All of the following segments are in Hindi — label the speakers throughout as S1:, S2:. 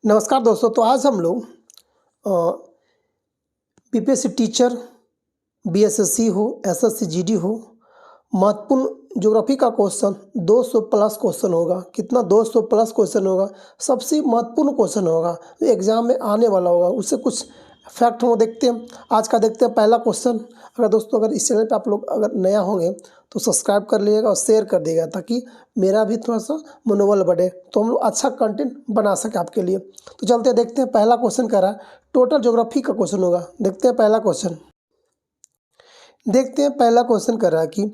S1: नमस्कार दोस्तों। तो आज हम लोग बीपीएससी टीचर, बीएसएससी हो, एसएससी जीडी हो, महत्वपूर्ण ज्योग्राफी का क्वेश्चन 200 प्लस क्वेश्चन होगा। कितना? 200 प्लस क्वेश्चन होगा। सबसे महत्वपूर्ण क्वेश्चन होगा जो एग्जाम में आने वाला होगा। उससे कुछ फैक्ट हम देखते हैं। आज का देखते हैं पहला क्वेश्चन। अगर इस चैनल पे आप लोग अगर नया होंगे तो सब्सक्राइब कर लीजिएगा और शेयर कर दिएगा ताकि मेरा भी थोड़ा सा मनोबल बढ़े, तो हम लोग अच्छा कंटेंट बना सके आपके लिए। तो चलते हैं, देखते हैं पहला क्वेश्चन कर रहा है, टोटल ज्योग्राफी का क्वेश्चन होगा। देखते हैं पहला क्वेश्चन। देखते हैं पहला क्वेश्चन कर रहा है कि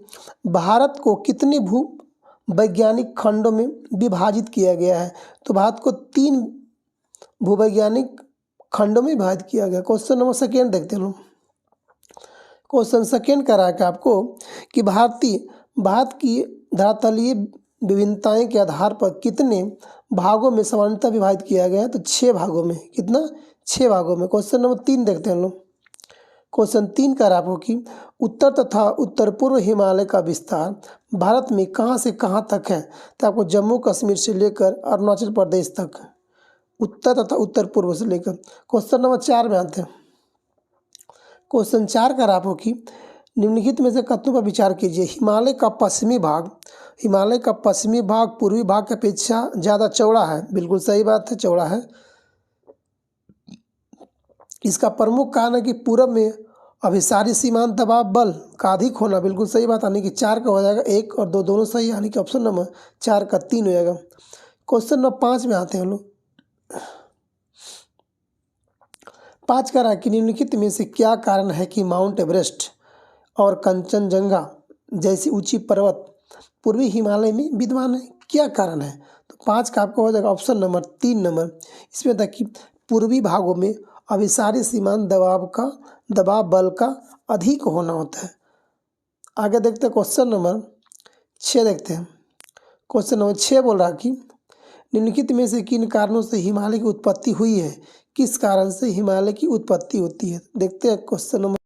S1: भारत को कितने भू वैज्ञानिक खंडों में विभाजित किया गया है। तो भारत को 3 भूवैज्ञानिक खंडों में विभाजित किया गया। क्वेश्चन नंबर सेकेंड देखते हैं लोग। क्वेश्चन सेकेंड करा है कि आपको कि भारत की धरातलीय विभिन्नताएं के आधार पर कितने भागों में समानता विभाजित किया गया है। तो 6 भागों में। कितना? 6 भागों में। क्वेश्चन नंबर 3 देखते हैं हम लोग। क्वेश्चन 3 करा आपको कि उत्तर तथा उत्तर पूर्व हिमालय का विस्तार भारत में कहाँ से कहाँ तक है। तो आपको जम्मू कश्मीर से लेकर अरुणाचल प्रदेश तक, उत्तर तथा उत्तर पूर्व से लेकर। क्वेश्चन नंबर 4 में आते हैं। क्वेश्चन 4 का आपको कि निम्नलिखित में से कथनों पर विचार कीजिए। हिमालय का पश्चिमी भाग पूर्वी भाग की अपेक्षा ज़्यादा चौड़ा है। बिल्कुल सही बात है, चौड़ा है। इसका प्रमुख कारण है कि पूरब में अभिसारी सीमांत दबाव बल का अधिक होना। बिल्कुल सही बात, यानी कि 4 का हो जाएगा। 1 और 2 दोनों सही, यानी कि ऑप्शन नंबर 4 का 3 हो जाएगा। क्वेश्चन नंबर 5 में आते हैं हम लोग। 5 का रहा कि निम्नलिखित में से क्या कारण है कि माउंट एवरेस्ट और कंचनजंगा जैसी ऊंची पर्वत पूर्वी हिमालय में विद्यमान है। क्या कारण है? तो 5 का आपको हो जाएगा ऑप्शन नंबर 3 नंबर। इसमें था कि पूर्वी भागों में अभिसारी सीमांत दबाव बल का अधिक होना होता है। आगे देखते हैं क्वेश्चन नंबर 6 देखते हैं। क्वेश्चन नंबर 6 बोल रहा कि निम्नलिखित में से किन कारणों से हिमालय की उत्पत्ति हुई है। किस कारण से हिमालय की उत्पत्ति होती है। देखते हैं क्वेश्चन नंबर।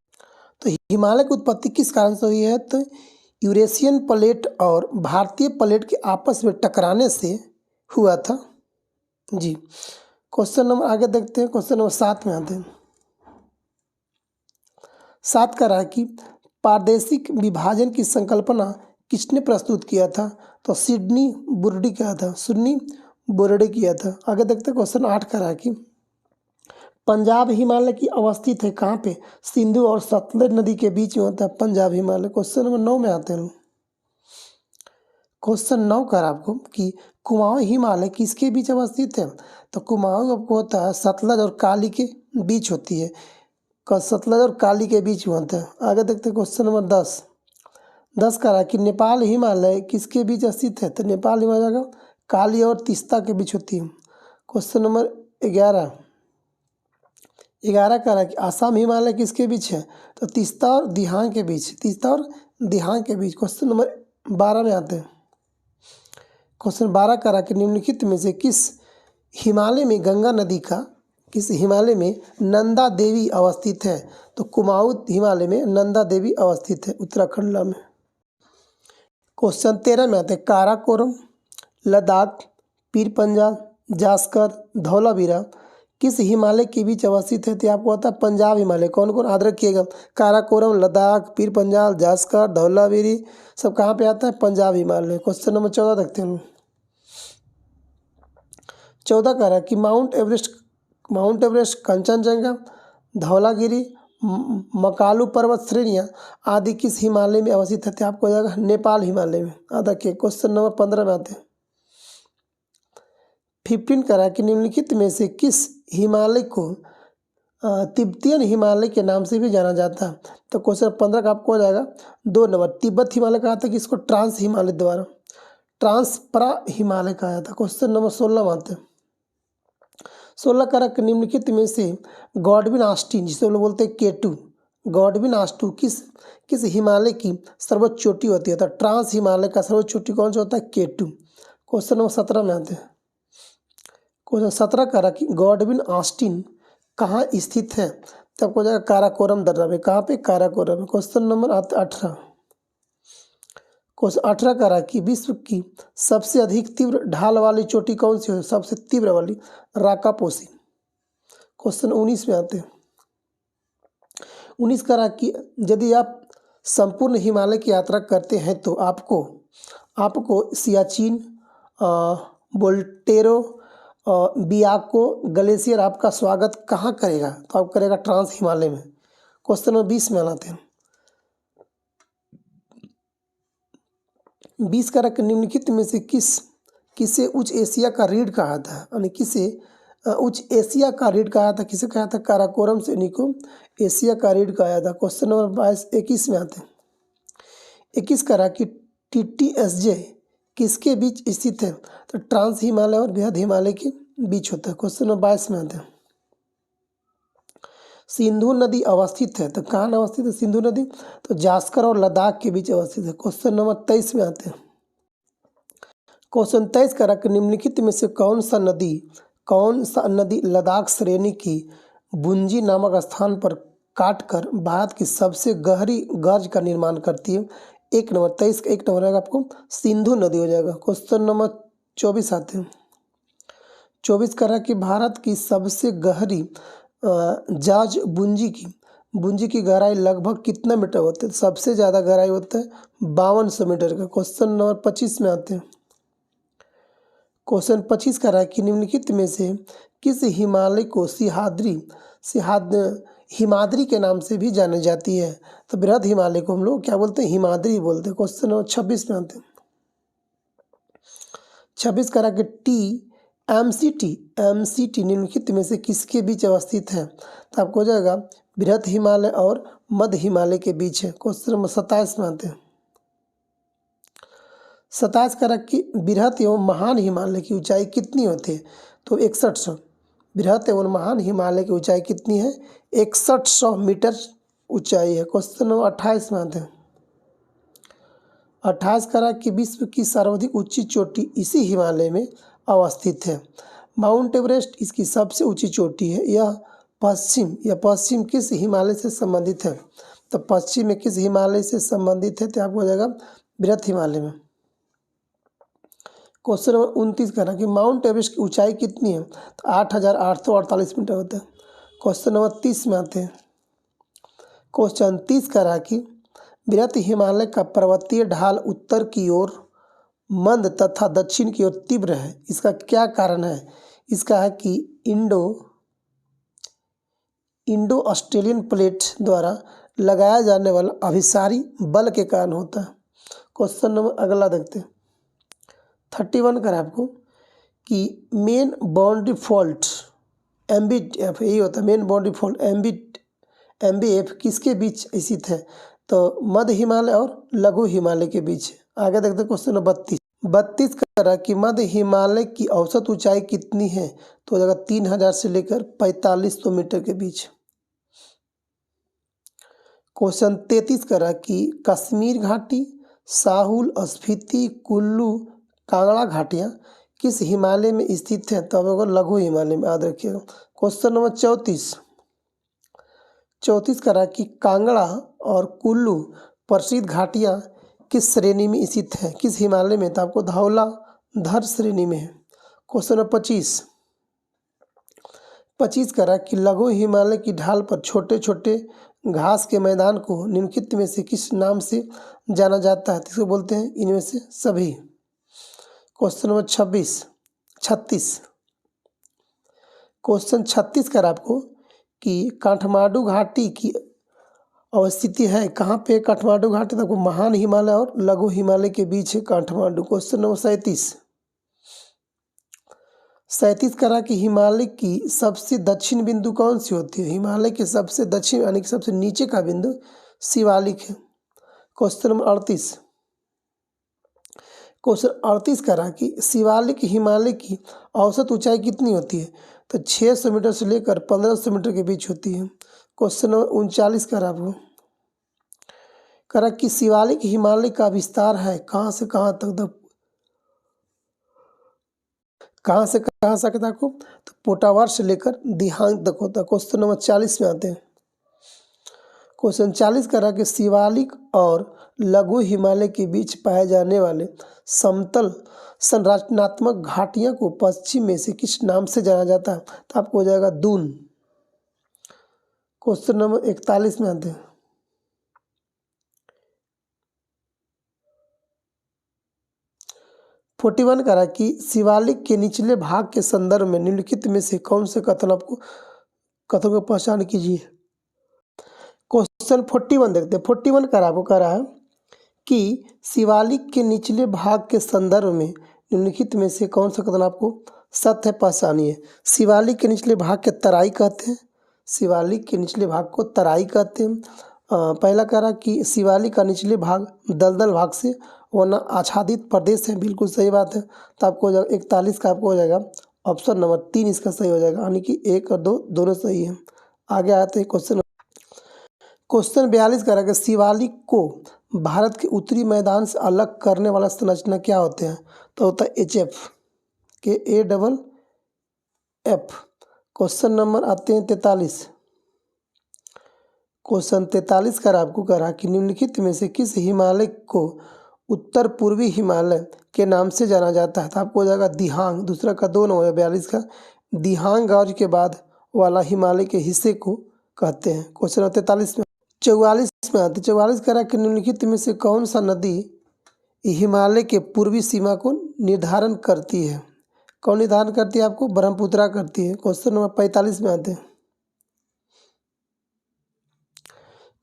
S1: तो हिमालय की उत्पत्ति किस कारण से हुई है। तो यूरेशियन प्लेट और भारतीय प्लेट के आपस में टकराने से हुआ था जी। क्वेश्चन नंबर आगे देखते हैं। क्वेश्चन नंबर 7 में आते हैं। 7 का रहा कि प्रादेशिक विभाजन की संकल्पना किसने प्रस्तुत किया था। तो सिडनी बुर्डी किया था। सिडनी बुर्डी किया था। आगे देखते हैं। क्वेश्चन 8 का रहा कि पंजाब हिमालय की अवस्थित है कहाँ पे। सिंधु और सतलज नदी के बीच में होता है पंजाब हिमालय। क्वेश्चन नंबर 9 में आते हैं। क्वेश्चन 9 कर आपको कि कुमाऊं हिमालय किसके बीच अवस्थित है। तो कुमाऊं आपको होता है सतलज और काली के बीच होती है। सतलज और काली के बीच में होता है। आगे देखते हैं। क्वेश्चन नंबर 10 का रहा कि नेपाल हिमालय किसके बीच स्थित है। तो नेपाल हिमालय काली और तीस्ता के बीच होती है। क्वेश्चन नंबर 11 का रहा कि आसाम हिमालय किसके बीच है। तो तीस्ता और दिहांग के बीच। क्वेश्चन नंबर 12 में आते हैं। क्वेश्चन 12 का रहा कि निम्नलिखित में से किस हिमालय में नंदा देवी अवस्थित है। तो कुमाऊं हिमालय में नंदा देवी अवस्थित है उत्तराखंड में। क्वेश्चन 13 में आते हैं। काराकोरम, लद्दाख, पीर पंजाल, जास्कर, धौलावीरा किस हिमालय के बीच अवस्थित है। तो आपको आता है पंजाब हिमालय। कौन कौन याद रखिएगा। काराकोरम, लद्दाख, पीर पंजाल, जास्कर, धौलावीरी सब कहाँ पे आता है। पंजाब हिमालय। क्वेश्चन नंबर 14 देखते हैं। 14 का रहा कि माउंट एवरेस्ट, कंचनजंगा, धौलागिरी, मकालू पर्वत श्रेणियाँ आदि किस हिमालय में अवस्थित है। आपको हो जाएगा नेपाल हिमालय में। आधा के। क्वेश्चन नंबर 15 में आते हैं। 15 का रहा कि निम्नलिखित में से किस हिमालय को तिब्बतियन हिमालय के नाम से भी जाना जाता है। तो क्वेश्चन 15 का आपको हो जाएगा 2 नंबर। तिब्बत हिमालय कहा था कि इसको ट्रांस परा हिमालय कहा जाता है। क्वेश्चन नंबर 16 में आते हैं। 16 का रहा निम्नलिखित में से गॉडविन ऑस्टिन, जिसे लोग बोलते हैं K2, गॉडविन ऑस्टिन किस हिमालय की सर्वोच्च चोटी होती है। तो ट्रांस हिमालय का सर्वोच्च चोटी कौन सा होता है। K2। क्वेश्चन नंबर 17 में आते हैं। क्वेश्चन 17 का रहा कि गॉडविन ऑस्टिन कहाँ स्थित है। तो आपको हो जाएगा काराकोरम दर्रा में। कहाँ पे। काराकोरम में। Question number 18। क्वेश्चन 18 करा कि विश्व की सबसे अधिक तीव्र ढाल वाली चोटी कौन सी है? सबसे तीव्र वाली राकापोसी। क्वेश्चन 19 में आते हैं। 19 करा कि यदि आप संपूर्ण हिमालय की यात्रा करते हैं तो आपको सियाचिन, बोल्टेरो, बियाको ग्लेशियर आपका स्वागत कहाँ करेगा? तो आप करेगा ट्रांस हिमालय में। क्वेश्चन नंबर 20 में आते हैं। 20 करा कि निम्नलिखित में से किसे उच्च एशिया का रीढ़ कहा था? यानी किसे उच्च एशिया का रीढ़ कहा था? किसे कहा था? काराकोरम श्रेणी को एशिया का रीढ़ कहा था। क्वेश्चन नंबर 21 में आते हैं। 21 करा कि TTSJ किसके बीच स्थित है? तो ट्रांस हिमालय और बृहद हिमालय के बीच होता है। क्वेश्चन नंबर 22 में आते हैं। सिंधु नदी अवस्थित है तो कहाँ अवस्थित है सिंधु नदी? तो जास्कर और लद्दाख के बीच अवस्थित है। क्वेश्चन नंबर 23 में आते हैं। क्वेश्चन 23 करा कि निम्नलिखित में से कौन सा नदी लद्दाख श्रेणी की बुंजी नामक स्थान पर काटकर भारत की सबसे गहरी गर्ज का निर्माण करती है? 1 नंबर 23 का 1 नंबर आएगा आपको सिंधु नदी हो जाएगा। क्वेश्चन नंबर 24 आते हैं। 24 करा कि भारत की सबसे गहरी जाज बुंजी की गहराई लगभग कितना मीटर होती है? सबसे ज़्यादा गहराई होता है 5200 मीटर का। क्वेश्चन नंबर 25 में आते हैं। क्वेश्चन 25 करा है कि निम्नलिखित में से किस हिमालय को हिमाद्री के नाम से भी जानी जाती है? तो बृहद हिमालय को हम लोग क्या बोलते हैं? हिमाद्री बोलते हैं। क्वेश्चन नंबर 26 में आते हैं। 26 करा कि MCT निम्नलिखित में से किसके बीच अवस्थित है? तो आपको हो जाएगा बृहद हिमालय और मध्य हिमालय के बीच है। क्वेश्चन नंबर 27 में आते हैं। 27 करा कि बृहद एवं महान हिमालय की ऊंचाई कितनी होती है? तो 6100। बृहद एवं महान हिमालय की ऊंचाई कितनी है? 6100 मीटर ऊंचाई है। क्वेश्चन नंबर 28 में आते हैं। 28 करा कि विश्व की सर्वाधिक ऊंची चोटी इसी हिमालय में अवस्थित है। माउंट एवरेस्ट इसकी सबसे ऊंची चोटी है। यह पश्चिम किस हिमालय से संबंधित है? तो पश्चिम में किस हिमालय से संबंधित है? तो आपको हो जाएगा बृहद हिमालय में। क्वेश्चन नंबर 29 करा कि माउंट एवरेस्ट की ऊंचाई कितनी है? तो 8848 मीटर होता है। क्वेश्चन नंबर 30 में आते हैं। क्वेश्चन 30 करा कि बृहद हिमालय का पर्वतीय ढाल उत्तर की ओर मंद तथा दक्षिण की ओर तीव्र है। इसका क्या कारण है? इसका है कि इंडो ऑस्ट्रेलियन प्लेट द्वारा लगाया जाने वाला अभिसारी बल के कारण होता है। क्वेश्चन नंबर अगला देखते हैं। 31 करा आपको कि मेन बाउंड्री फॉल्ट MBF यही होता है। मेन बाउंड्री फॉल्ट MBF किसके बीच स्थित है? तो मध्य हिमालय और लघु हिमालय के बीच। आगे देखते हैं क्वेश्चन नंबर 32 करा कि मध्य हिमालय की औसत ऊंचाई कितनी है? तो जगह 3000 से लेकर 4500 मीटर के बीच। क्वेश्चन 33 करा कि कश्मीर घाटी, साहुल, स्पीति, कुल्लू, कांगड़ा घाटियाँ किस हिमालय में स्थित है? तो अब लघु हिमालय में याद रखिएगा। क्वेश्चन नंबर 34 करा कि कांगड़ा और कुल्लू प्रसिद्ध घाटियाँ किस श्रेणी में स्थित है? किस हिमालय में? तो आपको धौलाधर श्रेणी में है। क्वेश्चन नंबर 25 करा कि लघु हिमालय की ढाल पर छोटे छोटे घास के मैदान को निम्नलिखित में से किस नाम से जाना जाता है? तो इसको बोलते हैं इनमें से सभी। क्वेश्चन नंबर 36 क्वेश्चन 36 करा आपको कि काठमांडू घाटी की अवस्थिति है कहाँ पे? काठमांडू घाटी तो आपको महान हिमालय और लघु हिमालय के बीच है काठमांडू। क्वेश्चन नंबर 37 करा कि हिमालय की सबसे दक्षिण बिंदु कौन सी होती है? हिमालय के सबसे दक्षिण यानी कि सबसे नीचे का बिंदु शिवालिक है। क्वेश्चन नंबर 38 करा कि शिवालिक हिमालय की औसत ऊंचाई कितनी होती है? तो 600 मीटर से लेकर 1500 मीटर के बीच होती है। क्वेश्चन नंबर 39 करा आपको करा कि शिवालिक हिमालय का विस्तार है कहाँ से कहाँ तक? कहाँ से कहाँ सकता आपको? तो पोटावार से लेकर दिहांग तक होता है। क्वेश्चन नंबर 40 में आते हैं। क्वेश्चन 40 करा कि शिवालिक और लघु हिमालय के बीच पाए जाने वाले समतल संरचनात्मक घाटियों को पश्चिम में से किस नाम से जाना जाता है? तो आपको हो जाएगा दून। क्वेश्चन नंबर 41 में आते हैं। फोर्टी वन करा कि शिवालिक के निचले भाग के संदर्भ में निम्नलिखित में से कौन से कथन को पहचान कीजिए। क्वेश्चन 41 देखते हैं। 41 करा आपको कह रहा है कि शिवालिक के निचले भाग के संदर्भ में निम्नलिखित में से कौन सा कथन आपको सत्य है, पहचानिए। शिवालिक के निचले भाग के तराई कहते हैं। शिवालिक के निचले भाग को तराई कहते हैं। पहला कह रहा कि शिवालिक का निचले भाग दलदल भाग से वरना आच्छादित प्रदेश है, बिल्कुल सही बात है। तो आपको हो जाएगा 41 का आपको हो जाएगा ऑप्शन नंबर 3 इसका सही हो जाएगा, यानी कि 1 और 2 दोनों सही है। आगे आते हैं क्वेश्चन 42 कह रहा है कि शिवालिक को भारत के उत्तरी मैदान से अलग करने वाला संरचना क्या होते हैं? तो होता है HF के AFF। क्वेश्चन नंबर आते हैं 43। क्वेश्चन 43 कर आपको कह रहा कि निम्नलिखित में से किस हिमालय को उत्तर पूर्वी हिमालय के नाम से जाना जाता है? तो आपको हो जाएगा दिहांग। दूसरा का 2 नंबर 42 का दिहांग गौज के बाद वाला हिमालय के हिस्से को कहते हैं। क्वेश्चन 43 में 44 में आते 44 कह रहा कि निम्नलिखित में से कौन सा नदी हिमालय के पूर्वी सीमा को निर्धारण करती है? कौन निर्धारण करती है? आपको ब्रह्मपुत्रा करती है। क्वेश्चन नंबर 45 में आते हैं।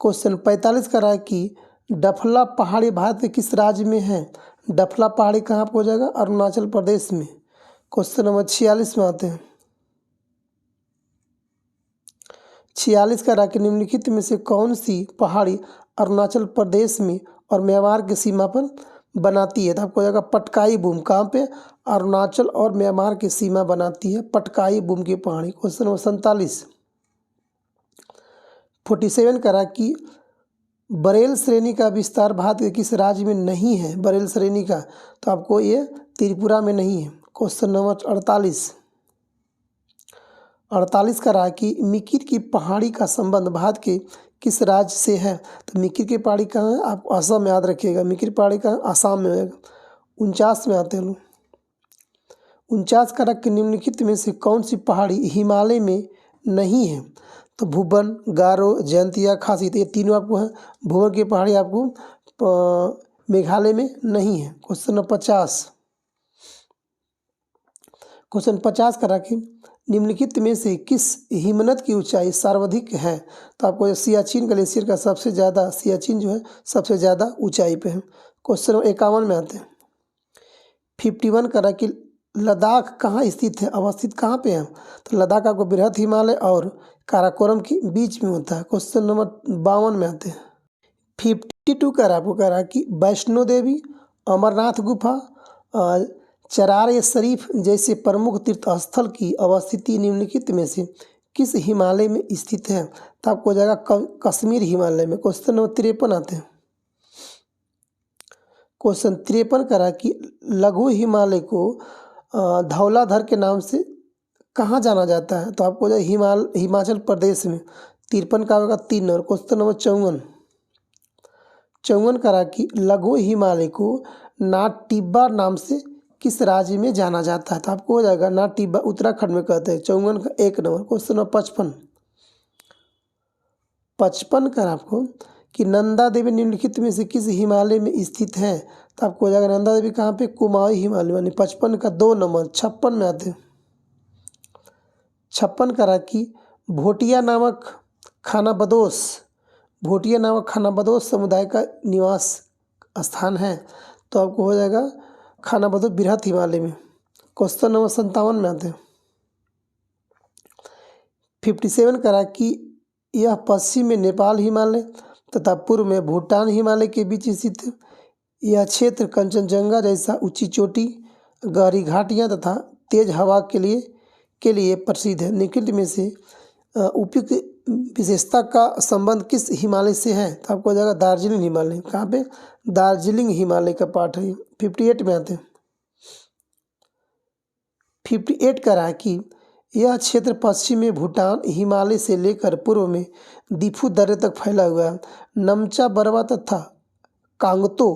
S1: क्वेश्चन 45 का रहा है कि डफला पहाड़ी भारत के किस राज्य में है? डफला पहाड़ी कहाँ पर हो जाएगा? अरुणाचल प्रदेश में। क्वेश्चन नंबर 46 में आते हैं। 46 का रहा कि निम्नलिखित में से कौन सी पहाड़ी अरुणाचल प्रदेश में और म्यांमार की सीमा पर बनाती है? तो आपको हो जाएगा पटकाई बूम। कहाँ पे? अरुणाचल और म्यांमार की सीमा बनाती है पटकाई बूम की पहाड़ी। क्वेश्चन नंबर 47 47 करा कि बरेल श्रेणी का विस्तार भारत के किस राज्य में नहीं है? बरेल श्रेणी का, तो आपको ये त्रिपुरा में नहीं है। क्वेश्चन नंबर 48 का रहा कि मिकिर की पहाड़ी का संबंध भारत के किस राज्य से है? तो मिकिर की पहाड़ी कहाँ है? आप असम में याद रखिएगा। मिकिर पहाड़ी कहाँ? आसाम में होगा। 49 में आते हैं लोग। 49 का रहा कि निम्नलिखित में से कौन सी पहाड़ी हिमालय में नहीं है? तो भूबन, गारो, जयंतिया, खासी, तो ये तीनों आपको है। भूबन की पहाड़ी आपको मेघालय में नहीं है। क्वेश्चन नंबर 50 क्वेश्चन 50 करा कि निम्नलिखित में से किस हिमनद की ऊंचाई सर्वाधिक है? तो आपको सियाचिन ग्लेशियर का सबसे ज़्यादा, सियाचिन जो है सबसे ज़्यादा ऊंचाई पे है। क्वेश्चन नंबर 51 में आते हैं। 51 करा कि लद्दाख कहाँ स्थित है, अवस्थित कहाँ पे है? तो लद्दाख आपको बृहद हिमालय और काराकोरम के बीच में होता है। क्वेश्चन नंबर 52 में आते हैं। 52 करा आपको कह रहा कि वैष्णो देवी, अमरनाथ गुफा, चरार शरीफ जैसे प्रमुख तीर्थ स्थल की अवस्थिति निम्नलिखित में से किस हिमालय में स्थित है? तो आपको हो जाएगा कश्मीर हिमालय में। क्वेश्चन नंबर 53 आते हैं। क्वेश्चन 53 करा कि लघु हिमालय को धौलाधर के नाम से कहाँ जाना जाता है? तो आपको हो जाएगा हिमाचल प्रदेश में। 53 का होगा 3 नंबर। क्वेश्चन नंबर 54 करा कि लघु हिमालय को नाटिब्बा नाम से किस राज्य में जाना जाता है? तो आपको हो जाएगा नाटिब्बा उत्तराखंड में कहते हैं। 54 का 1 नंबर। क्वेश्चन नंबर 55 का आपको कि नंदा देवी निम्नलिखित में से किस हिमालय में स्थित है? तो आपको हो जाएगा नंदा देवी कहाँ पे? कुमाऊं हिमालय में। 55 का 2 नंबर। 56 में आते हैं। 56 करा कि भोटिया नामक खानाबदोश समुदाय का निवास स्थान है। तो आपको हो जाएगा खानाबदोश बृहद हिमालय में। क्वेश्चन नंबर 57 में आते हैं। 57 करा कि यह पश्चिम में नेपाल हिमालय तथा पूर्व में भूटान हिमालय के बीच स्थित है। यह क्षेत्र कंचनजंगा जैसा ऊंची चोटी, गहरी घाटियाँ तथा तेज हवा के लिए प्रसिद्ध है। निम्नलिखित में से उपयुक्त विशेषता का संबंध किस हिमालय से है? तो आपको हो जाएगा दार्जिलिंग हिमालय। कहाँ पे? दार्जिलिंग हिमालय का पार्ट है। 58 में आते हैं। 58 कह रहा है कि यह क्षेत्र पश्चिम में भूटान, हिमालय से लेकर पूर्व में दीफू दर्रे तक फैला हुआ है। नमचा, बरवा तथा कांगतो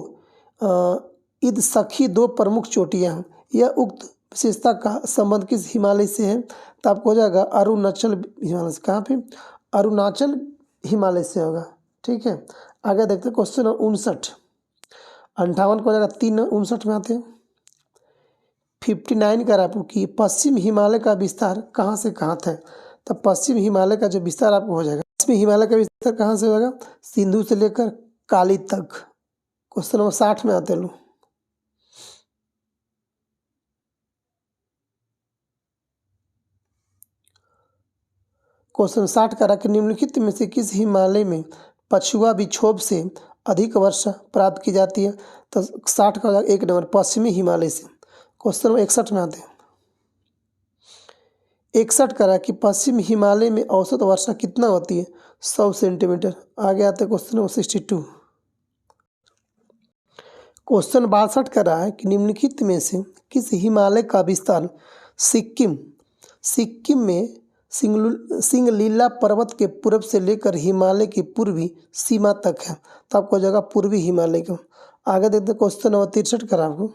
S1: ईद सखी दो प्रमुख चोटियाँ हैं। यह उक्त विशेषता का संबंध किस हिमालय से है? तो आपको हो जाएगा अरुणाचल हिमालय से। कहाँ पे? अरुणाचल हिमालय से होगा। ठीक है, आगे देखते हैं क्वेश्चन 59। 58 को हो जाएगा 3 59 में आते हैं। 59 का आपको कि पश्चिम हिमालय का विस्तार कहाँ से कहाँ था? तो पश्चिम हिमालय का जो विस्तार आपको हो जाएगा, पश्चिम हिमालय का विस्तार कहाँ से हो जाएगा? सिंधु से लेकर काली तक। क्वेश्चन नंबर 60 में आते हैं लोग। क्वेश्चन 60 का कि निम्नलिखित में से किस हिमालय में पछुआ विक्षोभ से अधिक वर्षा प्राप्त की जाती है? तो 60 का 1 नंबर पश्चिमी हिमालय से। क्वेश्चन नंबर 61 में आते हैं। 61 का कि पश्चिम हिमालय में औसत वर्षा कितना होती है? 100 सेंटीमीटर। आगे आते हैं क्वेश्चन नंबर 62। क्वेश्चन 62 का रहा है कि निम्नलिखित में से किस हिमालय का विस्तार सिक्किम में सिंगलीला पर्वत के पूर्व से लेकर हिमालय की पूर्वी सीमा तक है? तो आपको जगह पूर्वी हिमालय का। आगे देखते हैं क्वेश्चन नंबर 63 का आपको।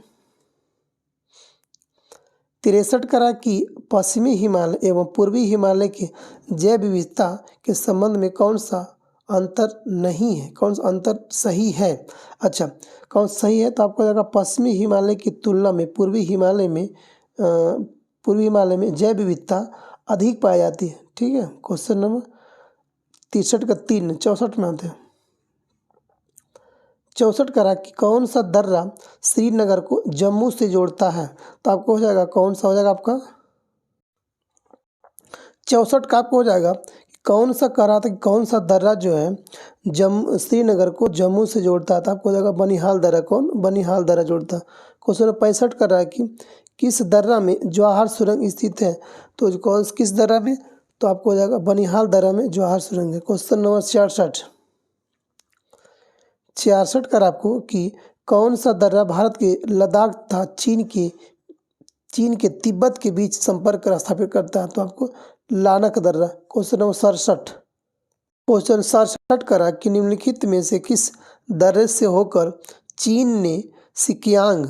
S1: 63 का कि पश्चिमी हिमालय एवं पूर्वी हिमालय के जैव विविधता के संबंध में कौन सा अंतर नहीं है, कौन सा अंतर सही है? अच्छा, कौन सही है? तो आपको जगह पश्चिमी हिमालय की तुलना में पूर्वी हिमालय में जैव विविधता अधिक पाई जाती है। ठीक है, क्वेश्चन नंबर 63 का 3 64 में आते हैं। 64 का कि कौन सा दर्रा श्रीनगर को जम्मू से जोड़ता है? तो आपको हो जाएगा कौन सा हो जाएगा आपका 64 का आपको हो जाएगा कौन सा कह रहा था कि कौन सा दर्रा जो है श्रीनगर को जम्मू से जोड़ता है? तो आपको हो जाएगा बनिहाल दर्रा। कौन? बनिहाल दर्रा जोड़ता है। क्वेश्चन नंबर 65 कर रहा है कि किस दर्रा में जवाहर सुरंग स्थित है? तो किस दर्रा में? तो आपको हो जाएगा बनिहाल दर्रा में जवाहर सुरंग है। क्वेश्चन नंबर 66 कर आपको कि कौन सा दर्रा भारत के लद्दाख तथा चीन के तिब्बत के बीच संपर्क स्थापित करता है? तो आपको लानक दर्रा। क्वेश्चन नंबर 67 करा कि निम्नलिखित में से किस दर्रे से होकर चीन ने सिकियांग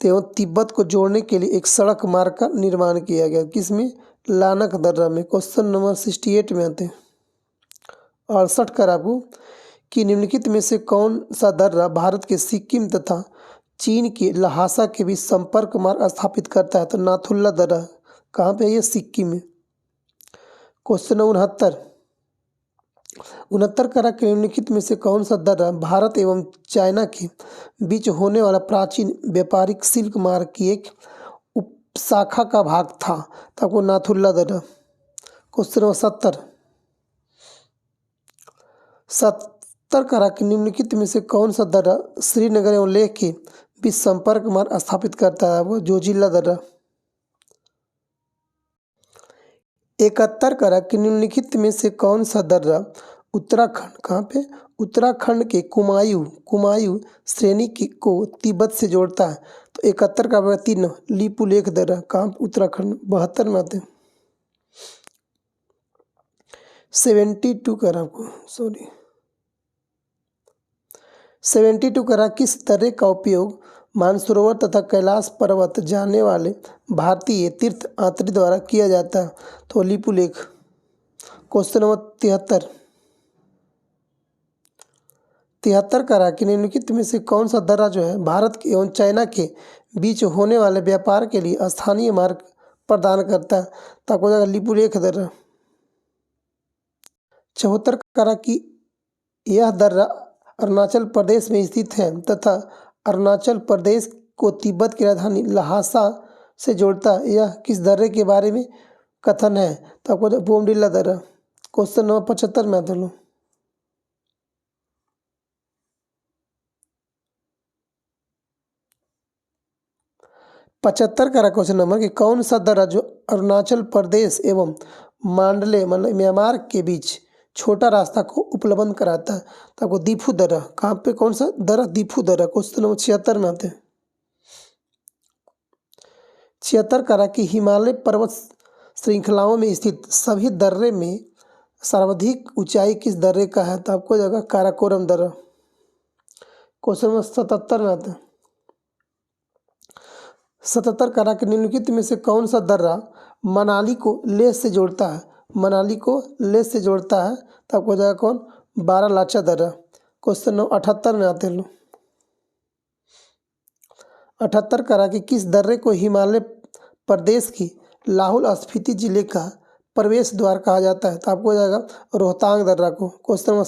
S1: एवं तिब्बत को जोड़ने के लिए एक सड़क मार्ग का निर्माण किया गया? किसमें? लानक दर्रा में। क्वेश्चन नंबर 68 में आते हैं। 68 कर आपको कि निम्नलिखित में से कौन सा दर्रा भारत के सिक्किम तथा चीन के लहासा के बीच संपर्क मार्ग स्थापित करता है? तो नाथुला दर्रा। कहाँ पे है ये? सिक्किम में। क्वेश्चन 69 करा कि निम्नलिखित में से कौन सा दर्रा भारत एवं चाइना के बीच होने वाला प्राचीन व्यापारिक सिल्क मार्ग की एक उपशाखा का भाग था? तो आपको नाथुला दर्रा। क्वेश्चन नंबर 70 करा कि निम्नलिखित में से कौन सा दर्रा श्रीनगर एवं लेह के बीच संपर्क मार्ग स्थापित करता है? वो जोजिला दर्रा। 71 करा कि निम्नलिखित में से कौन सा दर्रा उत्तराखंड, कहाँ पे? उत्तराखंड के कुमायूं श्रेणी को तिब्बत से जोड़ता है? तो 71 का 3 लिपुलेख दर्रा। कहाँ? उत्तराखंड। 72 में आते हैं। 72 करा आपको 72 करा किस दर्रे का उपयोग मानसरोवर तथा कैलाश पर्वत जाने वाले भारतीय तीर्थ यात्री द्वारा किया जाता है? तो लिपुलेख। क्वेश्चन नंबर 73 करा कि निम्नलिखित में से कौन सा दर्रा जो है भारत एवं चाइना के बीच होने वाले व्यापार के लिए स्थानीय मार्ग प्रदान करता है? तो आपको जाएगा लिपुलेख दर्रा। 74 करा कि यह दर्रा अरुणाचल प्रदेश में स्थित है तथा अरुणाचल प्रदेश को तिब्बत की राजधानी लहासा से जोड़ता है। यह किस दर्रे के बारे में कथन है? तो आपको बोमडिला दर्रा। क्वेश्चन नंबर 75 में आते लो। 75 का क्वेश्चन नंबर कि कौन सा दर्रा जो अरुणाचल प्रदेश एवं मांडले मतलब म्यांमार के बीच छोटा रास्ता को उपलब्ध कराता है? तो आपको दीफू दर्रा। कहाँ पे? कौन सा दर्रा? दीफू दर्रा। क्वेश्चन नंबर 76 में आते हैं। 76 करा कि हिमालय पर्वत श्रृंखलाओं में स्थित सभी दर्रे में सर्वाधिक ऊंचाई किस दर्रे का है? तो आपको जगह काराकोरम दर्रा। क्वेश्चन नंबर 77 में आते हैं। 77 करा के निम्नलिखित में से कौन सा दर्रा मनाली को लेह से जोड़ता है? मनाली को लेह से जोड़ता है तो आपको जगह कौन? बारालाचा दर्रा। क्वेश्चन नंबर 78 में आते हैं लोग। 78 करा कि किस दर्रे को हिमालय प्रदेश की लाहौल स्पीति जिले का प्रवेश द्वार कहा जाता है? तो आपको जाएगा रोहतांग दर्रा को। क्वेश्चन नंबर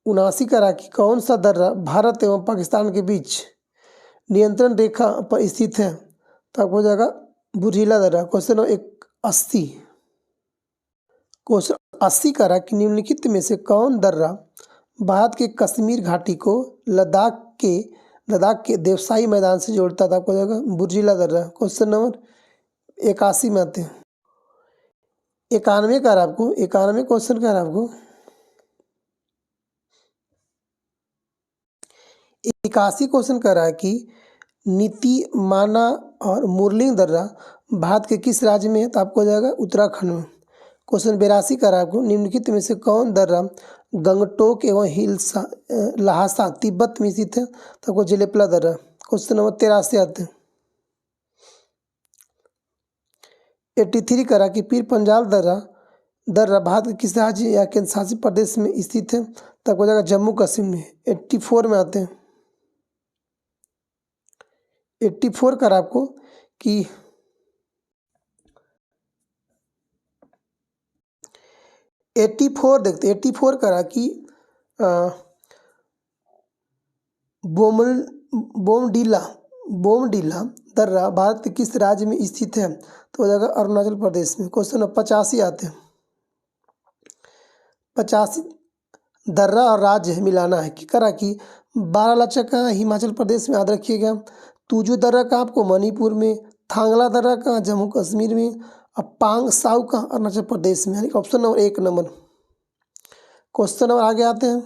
S1: 79 करा कि कौन सा दर्रा भारत एवं पाकिस्तान के बीच नियंत्रण रेखा पर स्थित है? तो आपको जाएगा बुर्जिला दर्रा। Question number 80। क्वेश्चन 80 करा कि निम्नलिखित में से कौन दर्रा भारत के कश्मीर घाटी को लद्दाख के देवसाई मैदान से जोड़ता था? आपको जाएगा बुर्जिला दर्रा। क्वेश्चन नंबर 81 में आते हैं। 91 करा आपको, 91 क्वेश्चन करा आपको। 81 क्वेश्चन करा है कि नीति, माना और मुरलिंग दर्रा भारत के किस राज्य में है? तो आपको जाएगा उत्तराखंड में। क्वेश्चन 82 करा आपको निम्नलिखित में से कौन दर्रा गंगटोक एवं हिल्सा लहासा तिब्बत में स्थित है? तो आपको जेलेपला दर्रा। क्वेश्चन नंबर 83 आते हैं। 83 करा कि पीर पंजाल दर्रा भारत के किस राज्य या केंद्र शासित प्रदेश में स्थित है? तो आपको जाएगा जम्मू कश्मीर में। 84 में आते हैं। 84 करा आपको कि 84 देखते 84 करा कि बोमडीला दर्रा भारत के किस राज्य में स्थित है? तो हो जाएगा अरुणाचल प्रदेश में। क्वेश्चन 85 आते हैं। 85 दर्रा और राज्य मिलाना है कि करा कि बारालाचा का हिमाचल प्रदेश में याद रखिएगा, तुजू दर्रा का आपको मणिपुर में, थांगला दर्रा का जम्मू कश्मीर में और पांग साउ का अरुणाचल प्रदेश में, यानी option number 1 number. Question number आगे आते हैं।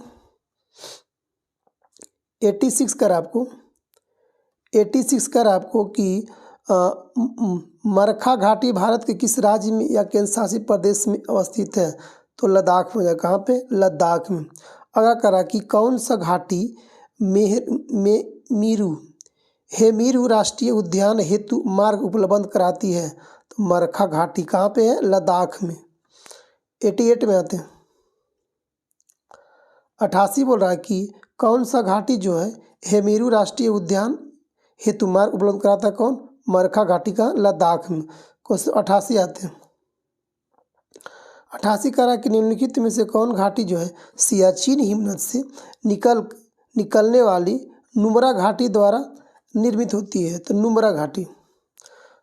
S1: 86 कर आपको 86 कर आपको कि मरखा घाटी भारत के किस राज्य में या केंद्र शासित प्रदेश में अवस्थित है? तो लद्दाख में। कहाँ पे? लद्दाख में। अगर करा कि कौन सा घाटी हेमीरू राष्ट्रीय उद्यान हेतु मार्ग उपलब्ध कराती है? तो मरखा घाटी कहाँ पे है? लद्दाख में। 88 में आते हैं। 88 बोल रहा है कि कौन सा घाटी जो है हेमीरू राष्ट्रीय उद्यान हेतु मार्ग उपलब्ध कराता है? कौन? मरखा घाटी का लद्दाख में। क्वेश्चन 88 आते हैं। 88 करा कि निम्नलिखित में से कौन घाटी जो है सियाचिन हिमनद से निकलने वाली नुब्रा घाटी द्वारा निर्मित होती है? तो नुब्रा घाटी।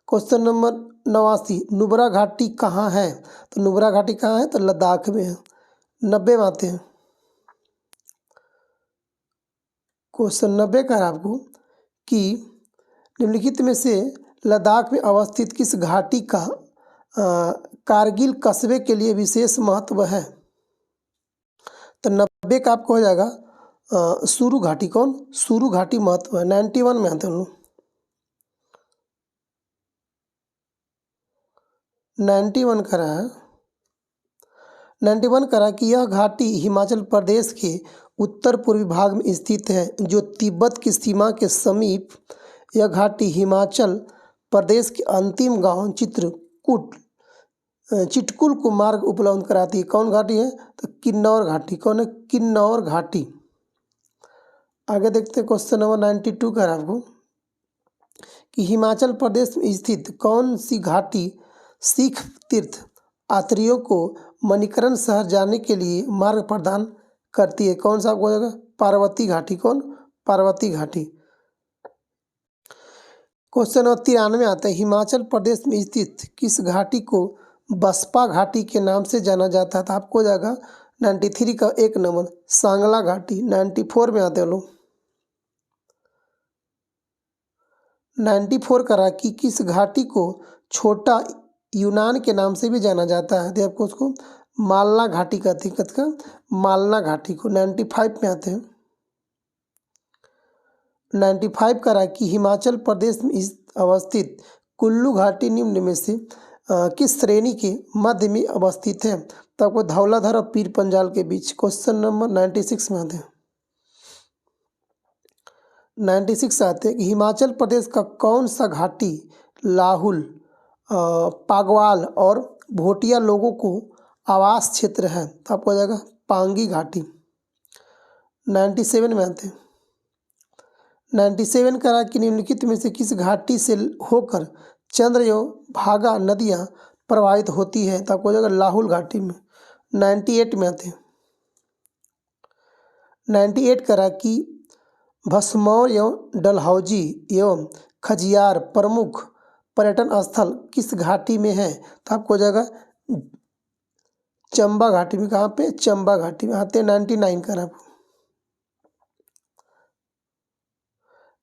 S1: क्वेश्चन नंबर 89 नुब्रा घाटी कहाँ है? तो नुब्रा घाटी कहाँ है? तो लद्दाख में है। 90 में आते हैं। क्वेश्चन 90 का है आपको कि निम्नलिखित में से लद्दाख में अवस्थित किस घाटी का कारगिल कस्बे के लिए विशेष महत्व है? तो 90 का आपको हो जाएगा सुरू घाटी। कौन? सुरू घाटी महत्व है। 91 में आते हैं लोग। 91 करा है। 91 करा कि यह घाटी हिमाचल प्रदेश के उत्तर पूर्वी भाग में स्थित है जो तिब्बत की सीमा के समीप। यह घाटी हिमाचल प्रदेश के अंतिम गांव चिटकुल को मार्ग उपलब्ध कराती है। कौन घाटी है? तो किन्नौर घाटी। कौन है? किन्नौर घाटी। आगे देखते हैं। क्वेश्चन नंबर 92 का है आपको कि हिमाचल प्रदेश में स्थित कौन सी घाटी सिख तीर्थ यात्रियों को मणिकरण शहर जाने के लिए मार्ग प्रदान करती है? कौन सा आपको हो जाएगा? पार्वती घाटी। कौन? पार्वती घाटी। क्वेश्चन नंबर 93 आता है। हिमाचल प्रदेश में स्थित किस घाटी को बसपा घाटी के नाम से जाना जाता है? तो आपको हो जाएगा 93 का 1 नंबर सांगला घाटी। 94 में आते हैं लोग। 94 करा कि किस घाटी को छोटा यूनान के नाम से भी जाना जाता है? तो आपको उसको मालना घाटी कहते हैं। का मालना घाटी को। 95 में आते हैं। 95 करा कि हिमाचल प्रदेश में अवस्थित कुल्लू घाटी निम्न में से किस श्रेणी के मध्य में अवस्थित है? तो आपको धौलाधर और पीर पंजाल के बीच। क्वेश्चन नंबर 96 में आते हैं। 96 आते हैं कि हिमाचल प्रदेश का कौन सा घाटी लाहुल, पागवाल और भोटिया लोगों को आवास क्षेत्र है? तो आपको हो जाएगा पांगी घाटी। 97 में आते हैं। 97 करा कि निम्नलिखित में से किस घाटी से होकर चंद्र एवं भागा नदियाँ प्रवाहित होती है? तो आपको हो जाएगा लाहुल घाटी में। 98 में आते हैं। 98 करा कि भस्मौर एवं डलहौजी एवं खजियार प्रमुख पर्यटन स्थल किस घाटी में है? तो आपको हो जाएगा चंबा घाटी में। कहाँ पे? चंबा घाटी में। आते हैं 99 करा।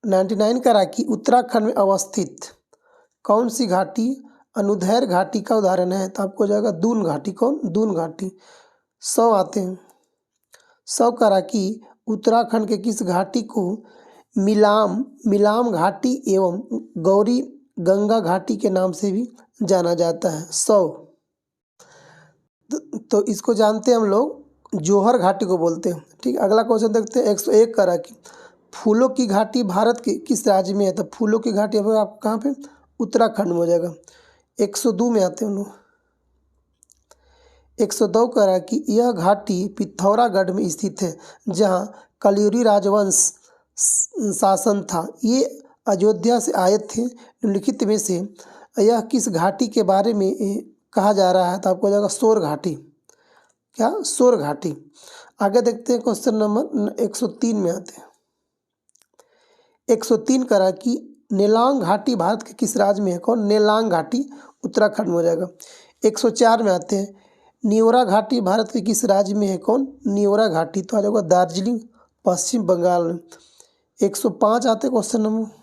S1: 99 करा कि उत्तराखंड में अवस्थित कौन सी घाटी अनुदैर्घ्य घाटी का उदाहरण है? तो आपको हो जाएगा दून घाटी। कौन? दून घाटी। 100 आते हैं। 100 करा कि उत्तराखंड के किस घाटी को मिलाम घाटी एवं गौरी गंगा घाटी के नाम से भी जाना जाता है? 100। तो इसको जानते हैं हम लोग जौहर घाटी को बोलते हैं। ठीक है, अगला क्वेश्चन देखते हैं। 101 करा कि फूलों की घाटी भारत के किस राज्य में है? तो फूलों की घाटी आप कहाँ पे? उत्तराखंड में हो जाएगा। 102 में आते हैं हम लोग। 102 करा कि यह घाटी पिथौरागढ़ में स्थित है जहाँ कलियुरी राजवंश शासन था। ये अयोध्या से आए थे। निम्नलिखित में से यह किस घाटी के बारे में कहा जा रहा है? तो आपको हो जाएगा सोर घाटी। क्या? सोर घाटी। आगे देखते हैं क्वेश्चन नंबर 103 में आते हैं। 103 करा कि नेलांग घाटी भारत के किस राज्य में है? कौन? नेलांग घाटी उत्तराखंड में हो जाएगा। 104 में आते हैं। न्योरा घाटी भारत के किस राज्य में है? कौन? न्योरा घाटी। तो आ जाएगा दार्जिलिंग पश्चिम बंगाल में। 105 आते क्वेश्चन नंबर।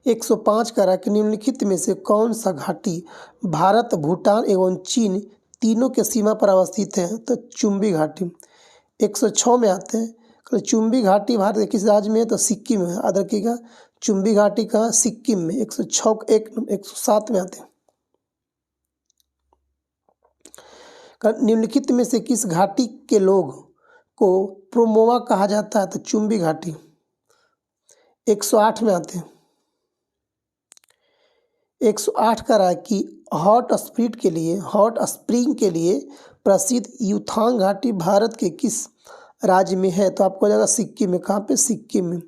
S1: 105 करा कि निम्नलिखित में से कौन सा घाटी भारत, भूटान एवं चीन तीनों के सीमा पर अवस्थित है? तो चुम्बी घाटी। 106 में आते हैं। चुम्बी घाटी भारत के किस राज्य में है? तो सिक्किम में। याद रखिएगा चुम्बी घाटी कहाँ? सिक्किम में। 106 107 में आते हैं। निम्नलिखित में से किस घाटी के लोग को प्रोमोवा कहा जाता है? तो चुम्बी घाटी। 108 में आते हैं। 108 करा कि हॉट स्प्रिंग के लिए प्रसिद्ध युथांग घाटी भारत के किस राज्य में है? तो आपको हो जाएगा सिक्किम में। कहाँ पे? सिक्किम में।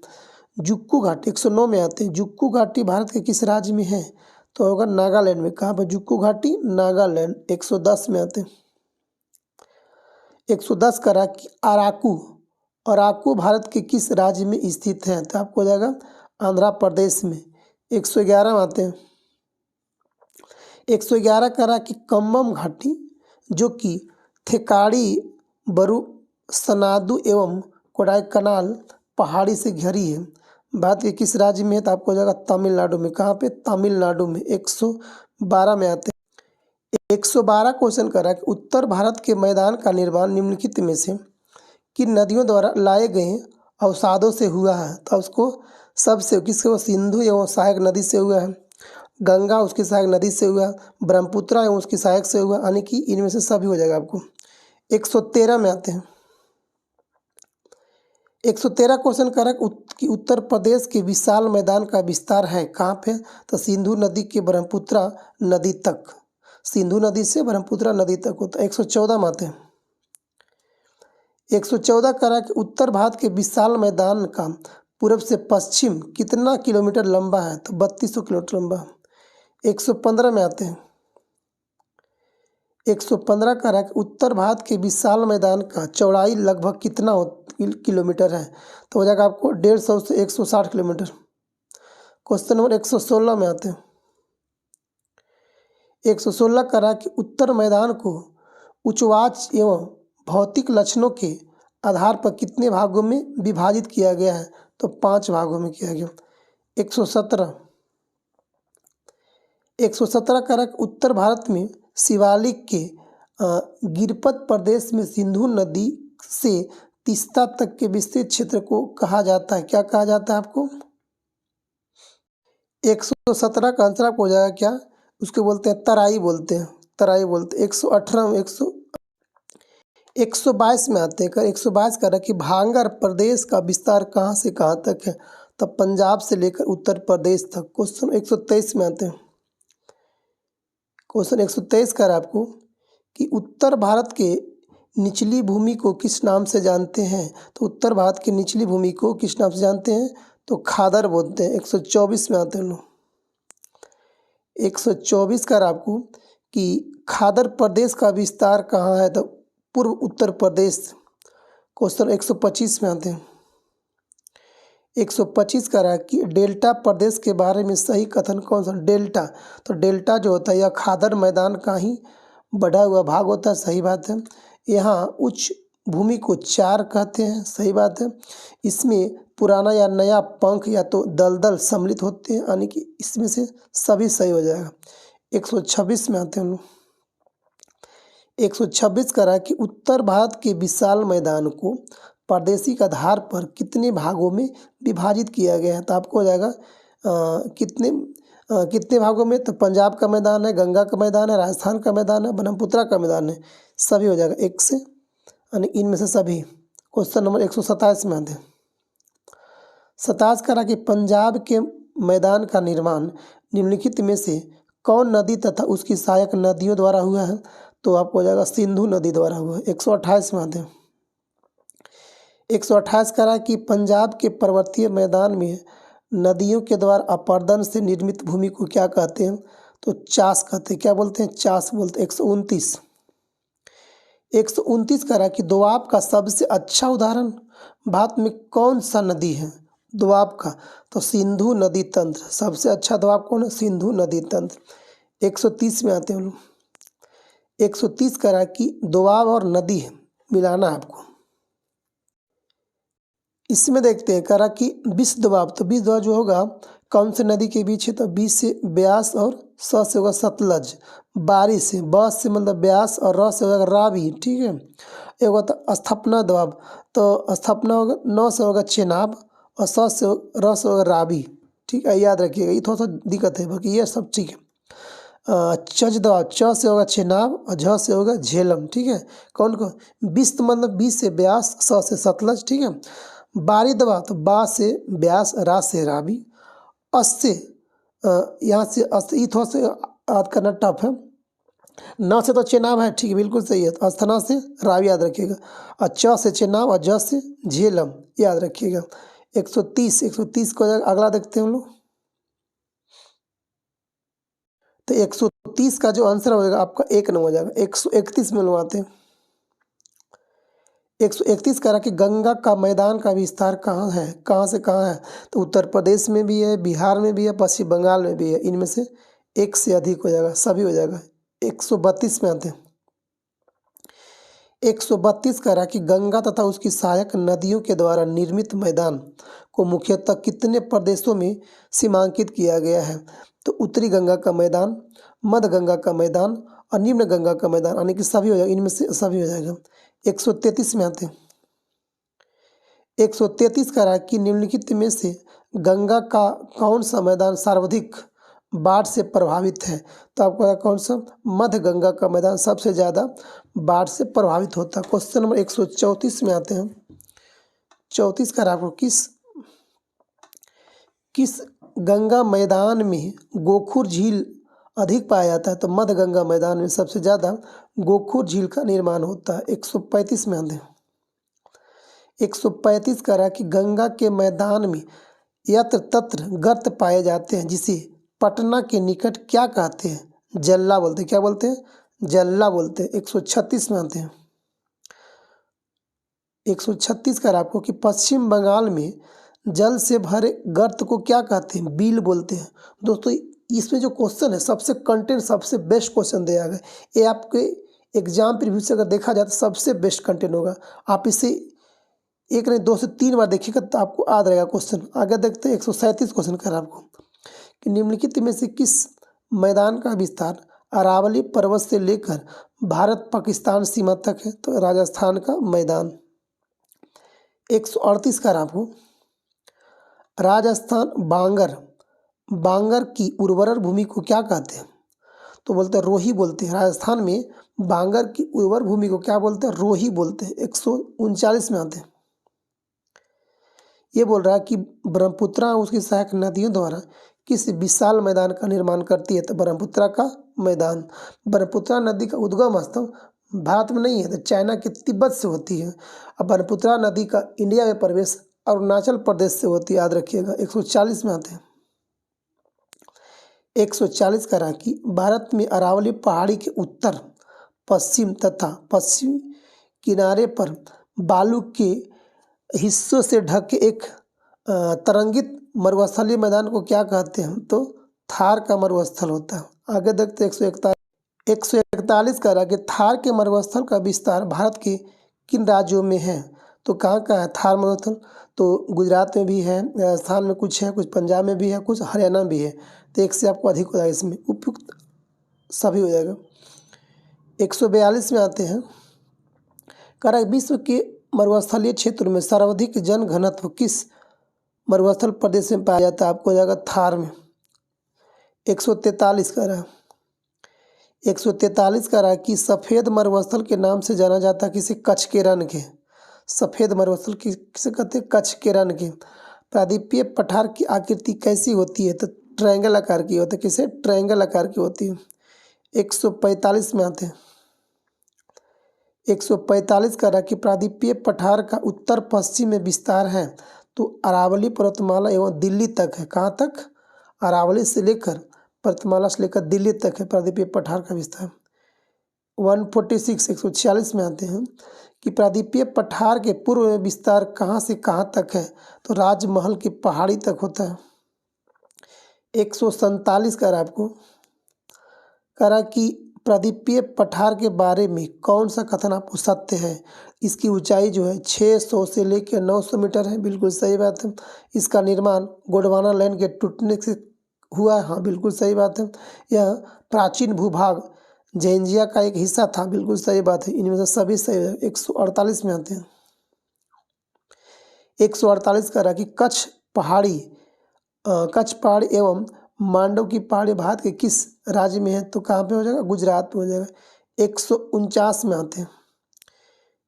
S1: जुक्कू घाटी। 109 में आते हैं। जुक्कू घाटी भारत के किस राज्य में है? तो होगा नागालैंड में। कहाँ पर? जुक्कू घाटी नागालैंड। 110 में आते हैं। 110 करा कि अराकू भारत के किस राज्य में स्थित है? तो आपको हो जाएगा आंध्र प्रदेश में। 111 में आते हैं। 111 करा कि कम्बम घाटी जो कि थेकाड़ी, सनाडु एवं कोडाईकनाल पहाड़ी से घिरी है, भारत के किस राज्य में है? तो आपको हो जाएगा तमिलनाडु में। कहाँ पे? तमिलनाडु में। 112 में आते हैं। 112 क्वेश्चन करा कि उत्तर भारत के मैदान का निर्माण निम्नलिखित में से किन नदियों द्वारा लाए गए अवसादों से हुआ है? तो उसको सबसे किससे? वो सिंधु एवं सहायक नदी से हुआ है, गंगा उसकी सहायक नदी से हुआ, ब्रह्मपुत्रा एवं उसकी सहायक से हुआ, यानी कि इनमें से सभी हो जाएगा आपको। 113 में आते हैं। 113 क्वेश्चन करा कि उत्तर प्रदेश के विशाल मैदान का विस्तार है कहाँ पे? तो सिंधु नदी के ब्रह्मपुत्रा नदी तक। सिंधु नदी से ब्रह्मपुत्रा नदी तक होता है। 114 में आते हैं। 114 करा कि उत्तर भारत के विशाल मैदान का पूर्व से पश्चिम कितना किलोमीटर लंबा है? तो 3200 किलोमीटर लंबा। 115 में आते हैं। 115 करा कि उत्तर भारत के विशाल मैदान का चौड़ाई लगभग कितना किलोमीटर है? तो हो जाएगा आपको 150 से 160 किलोमीटर। क्वेश्चन नंबर 116 में आते हैं। 116 करा कि उत्तर मैदान को उच्चवाच एवं भौतिक लक्षणों के आधार पर कितने भागों में विभाजित किया गया है? तो 5 भागों में किया गया। 117 करा कि उत्तर भारत में शिवालिक के गिरपत प्रदेश में सिंधु नदी से तीस्ता तक के विस्तृत क्षेत्र को कहा जाता है? क्या कहा जाता है आपको? 117 का आंसर आपको हो जाएगा क्या, उसको बोलते हैं तराई बोलते हैं, तराई बोलते हैं। 118 में 122 में आते हैं। 122 का रहा कि भांगर प्रदेश का विस्तार कहाँ से कहाँ तक है, तब पंजाब से लेकर उत्तर प्रदेश तक। क्वेश्चन 123 में आते हैं। क्वेश्चन 123 का रहा आपको कि उत्तर भारत के निचली भूमि को किस नाम से जानते हैं, तो उत्तर भारत की निचली भूमि को किस नाम से जानते हैं, तो खादर बोलते हैं। 124 में आते हैं लोग। 124 का रहा आपको कि खादर प्रदेश का विस्तार कहाँ है, तो पूर्व उत्तर प्रदेश। क्वेश्चन 125 में आते हैं। 125 का रहा कि डेल्टा प्रदेश के बारे में सही कथन कौन सा। डेल्टा, तो डेल्टा जो होता है यह खादर मैदान का ही बढ़ा हुआ भाग होता है, सही बात है। यहाँ उच्च भूमि को चार कहते हैं, सही बात है। इसमें पुराना या नया पंख या तो दलदल सम्मिलित होते हैं, यानी कि इसमें से सभी सही हो जाएगा। 126 में आते हैं हम लोग। 126 का रहा कि उत्तर भारत के विशाल मैदान को प्रादेशिक आधार पर कितने भागों में विभाजित किया गया है, तो आपको हो जाएगा कितने भागों में, तो पंजाब का मैदान है, गंगा का मैदान है, राजस्थान का मैदान है, ब्रह्मपुत्रा का मैदान है, सभी हो जाएगा एक से, यानी इनमें से सभी। क्वेश्चन नंबर 127 में आते हैं। 27 का रहा कि पंजाब के मैदान का निर्माण निम्नलिखित में से कौन नदी तथा उसकी सहायक नदियों द्वारा हुआ है, तो आपको हो जाएगा सिंधु नदी द्वारा हुआ है। 128 में आते हैं। 128 का रहा कि पंजाब के पर्वतीय मैदान में नदियों के द्वारा अपर्दन से निर्मित भूमि को क्या कहते हैं, तो चास कहते हैं। क्या बोलते हैं, चास बोलते हैं। 129 का रहा कि दोआब का सबसे अच्छा उदाहरण भारत में कौन सा नदी है, दोआब का, तो सिंधु नदी तंत्र। सबसे अच्छा दोआब कौन है, सिंधु नदी तंत्र। 130 में आते हैं हम लोग। 130 का रहा कि दोआब और नदी है मिलाना है आपको। इसमें देखते हैं करा कि बीस दोआब, तो बीस दोआब जो होगा कौन से नदी के बीच है, तो बीस से ब्यास और स से होगा सतलज, बारिश से ब से मतलब ब्यास और र से होगा रावी, ठीक है। एक होता स्थापना दोआब, तो स्थापना होगा न से होगा चेनाब और स से र से होगा रावी, ठीक है, याद रखिएगा, ये थोड़ा सा दिक्कत है, बाकी ये सब ठीक है। चज दबाव, च से होगा चेनाब और झ से होगा झेलम, ठीक है। कौन को, बीस तो मतलब बीस से ब्यास, स से सतलज, ठीक है। बारी दबाव, तो बा से ब्यास, रा से रावी, अस से यहाँ से अस, ये थोड़ा सा याद करना टफ है। न से तो चेनाब है, ठीक है, बिल्कुल सही है, तो अस्थना से रावी याद रखिएगा, और च से चेनाब और ज से झेलम याद रखिएगा। 130 को अगला देखते हैं हम लोग। तो 130 का जो आंसर होगा आपका 1 नंबर हो जाएगा। 131 में लगवाते हैं। 131 कह रहा कि गंगा का मैदान का विस्तार कहाँ है, कहाँ से कहाँ है, तो उत्तर प्रदेश में भी है, बिहार में भी है, पश्चिम बंगाल में भी है, इनमें से एक से अधिक हो जाएगा, सभी हो जाएगा। 132 में आते हैं। 132 कह रहा कि गंगा तथा उसकी सहायक नदियों के द्वारा निर्मित मैदान को मुख्यतः कितने प्रदेशों में सीमांकित किया गया है, तो उत्तरी गंगा का मैदान, मध्य गंगा का मैदान और निम्न गंगा का मैदान, यानी कि सभी हो जाएगा, इनमें से सभी हो जाएगा। 133 में आते हैं। 133 का रहा कि निम्नलिखित में से गंगा का कौन सा मैदान सर्वाधिक बाढ़ से प्रभावित है, तो आपको कौन सा, मध्य गंगा का मैदान सबसे ज़्यादा बाढ़ से प्रभावित होता है। क्वेश्चन नंबर 134 में आते हैं। 34 का आपको किस गंगा मैदान में गोखुर झील अधिक पाया जाता है, तो मध्य गंगा मैदान में सबसे ज़्यादा गोखुर झील का निर्माण होता है। 135 में आते हैं। 135 का रहा कि गंगा के मैदान में यत्र तत्र गर्त पाए जाते हैं, जिसे पटना के निकट क्या कहते हैं, जल्ला बोलते हैं। क्या बोलते हैं, जल्ला बोलते हैं। 136 में आते हैं। 136 का आपको कि पश्चिम बंगाल में जल से भरे गर्त को क्या कहते हैं, बील बोलते हैं। दोस्तों इसमें जो क्वेश्चन है सबसे कंटेंट सबसे बेस्ट क्वेश्चन दिया गया, ये आपके एग्जाम प्रीव्यू से अगर देखा जाए तो सबसे बेस्ट कंटेंट होगा। आप इसे एक नहीं 2 से 3 बार देखिएगा तो आपको याद रहेगा क्वेश्चन। आगे देखते हैं 137 क्वेश्चन कर आपको कि निम्नलिखित में से किस मैदान का विस्तार अरावली पर्वत से लेकर भारत पाकिस्तान सीमा तक है, तो राजस्थान का मैदान। 138 का आपको राजस्थान बांगर बांगर की उर्वर भूमि को क्या कहते हैं? तो बोलते हैं रोही बोलते हैं। राजस्थान में बांगर की उर्वर भूमि को क्या बोलते हैं? रोही बोलते हैं। 139 में आते हैं। ये बोल रहा है कि ब्रह्मपुत्र उसकी सहायक नदियों द्वारा किस विशाल मैदान का निर्माण करती है? तो ब्रह्मपुत्र का मैदान। ब्रह्मपुत्र नदी का उद्गम स्थल भारत में नहीं है, तो चाइना के तिब्बत से होती है। अब ब्रह्मपुत्र नदी का इंडिया में प्रवेश अरुणाचल प्रदेश से होती है, याद रखिएगा। 140 में आते हैं। 140 कह रहा कि भारत में अरावली पहाड़ी के उत्तर पश्चिम तथा पश्चिम किनारे पर बालू के हिस्सों से ढके एक तरंगित मरुस्थलीय मैदान को क्या कहते हैं? तो थार का मरुस्थल होता है। आगे देखते 141 कह रहा कि थार के मरुस्थल का विस्तार भारत के किन राज्यों में है? तो कहाँ का है थार मरुस्थल? तो गुजरात में भी है, राजस्थान में कुछ है, कुछ पंजाब में भी है, कुछ हरियाणा में भी है। तो एक से आपको अधिक हो जाएगा, इसमें उपयुक्त सभी हो जाएगा। 142 में आते हैं। कह रहा है विश्व के मरुस्थलीय क्षेत्र में सर्वाधिक जन घनत्व किस मरुस्थल प्रदेश में पाया जाता है? आपको हो जाएगा थार में। 143 कह रहा है। 143 कह रहा है कि सफ़ेद मरुस्थल के नाम से जाना जाता है किसे? कच्छ के रण के। सफ़ेद मरुस्थल किसे कहते हैं? कच्छ के रण के। प्रायद्वीपीय पठार की आकृति कैसी होती है? तो ट्रायंगल आकार की होती है। किसे? ट्रायंगल आकार की होती है। 145 में आते हैं। 145 कह रहा है कि प्रायद्वीपीय पठार का उत्तर पश्चिम में विस्तार है तो अरावली पर्वतमाला एवं दिल्ली तक है। कहाँ तक? अरावली से लेकर पर्वतमाला से लेकर दिल्ली तक है प्रायद्वीपीय पठार का विस्तार। 146 में आते हैं कि प्रायद्वीपीय पठार के पूर्व में विस्तार कहाँ से कहाँ तक है? तो राजमहल की पहाड़ी तक होता है। 147 कह रहा है आपको, कह रहा कि प्रायद्वीपीय पठार के बारे में कौन सा कथन आपको सत्य है? इसकी ऊंचाई जो है 600 से लेकर 900 मीटर है। बिल्कुल सही बात है। इसका निर्माण गोंडवाना लाइन के टूटने से हुआ है। हाँ, बिल्कुल सही बात है। यह प्राचीन भूभाग जैंजिया का एक हिस्सा था। बिल्कुल सही बात है। इनमें से सभी सही है। 148 में आते हैं। 148 कह रहा कि कच्छ पहाड़ी एवं मांडव की पहाड़ी भारत के किस राज्य में है? तो कहाँ पे हो जाएगा? गुजरात में हो जाएगा। 149 में आते हैं।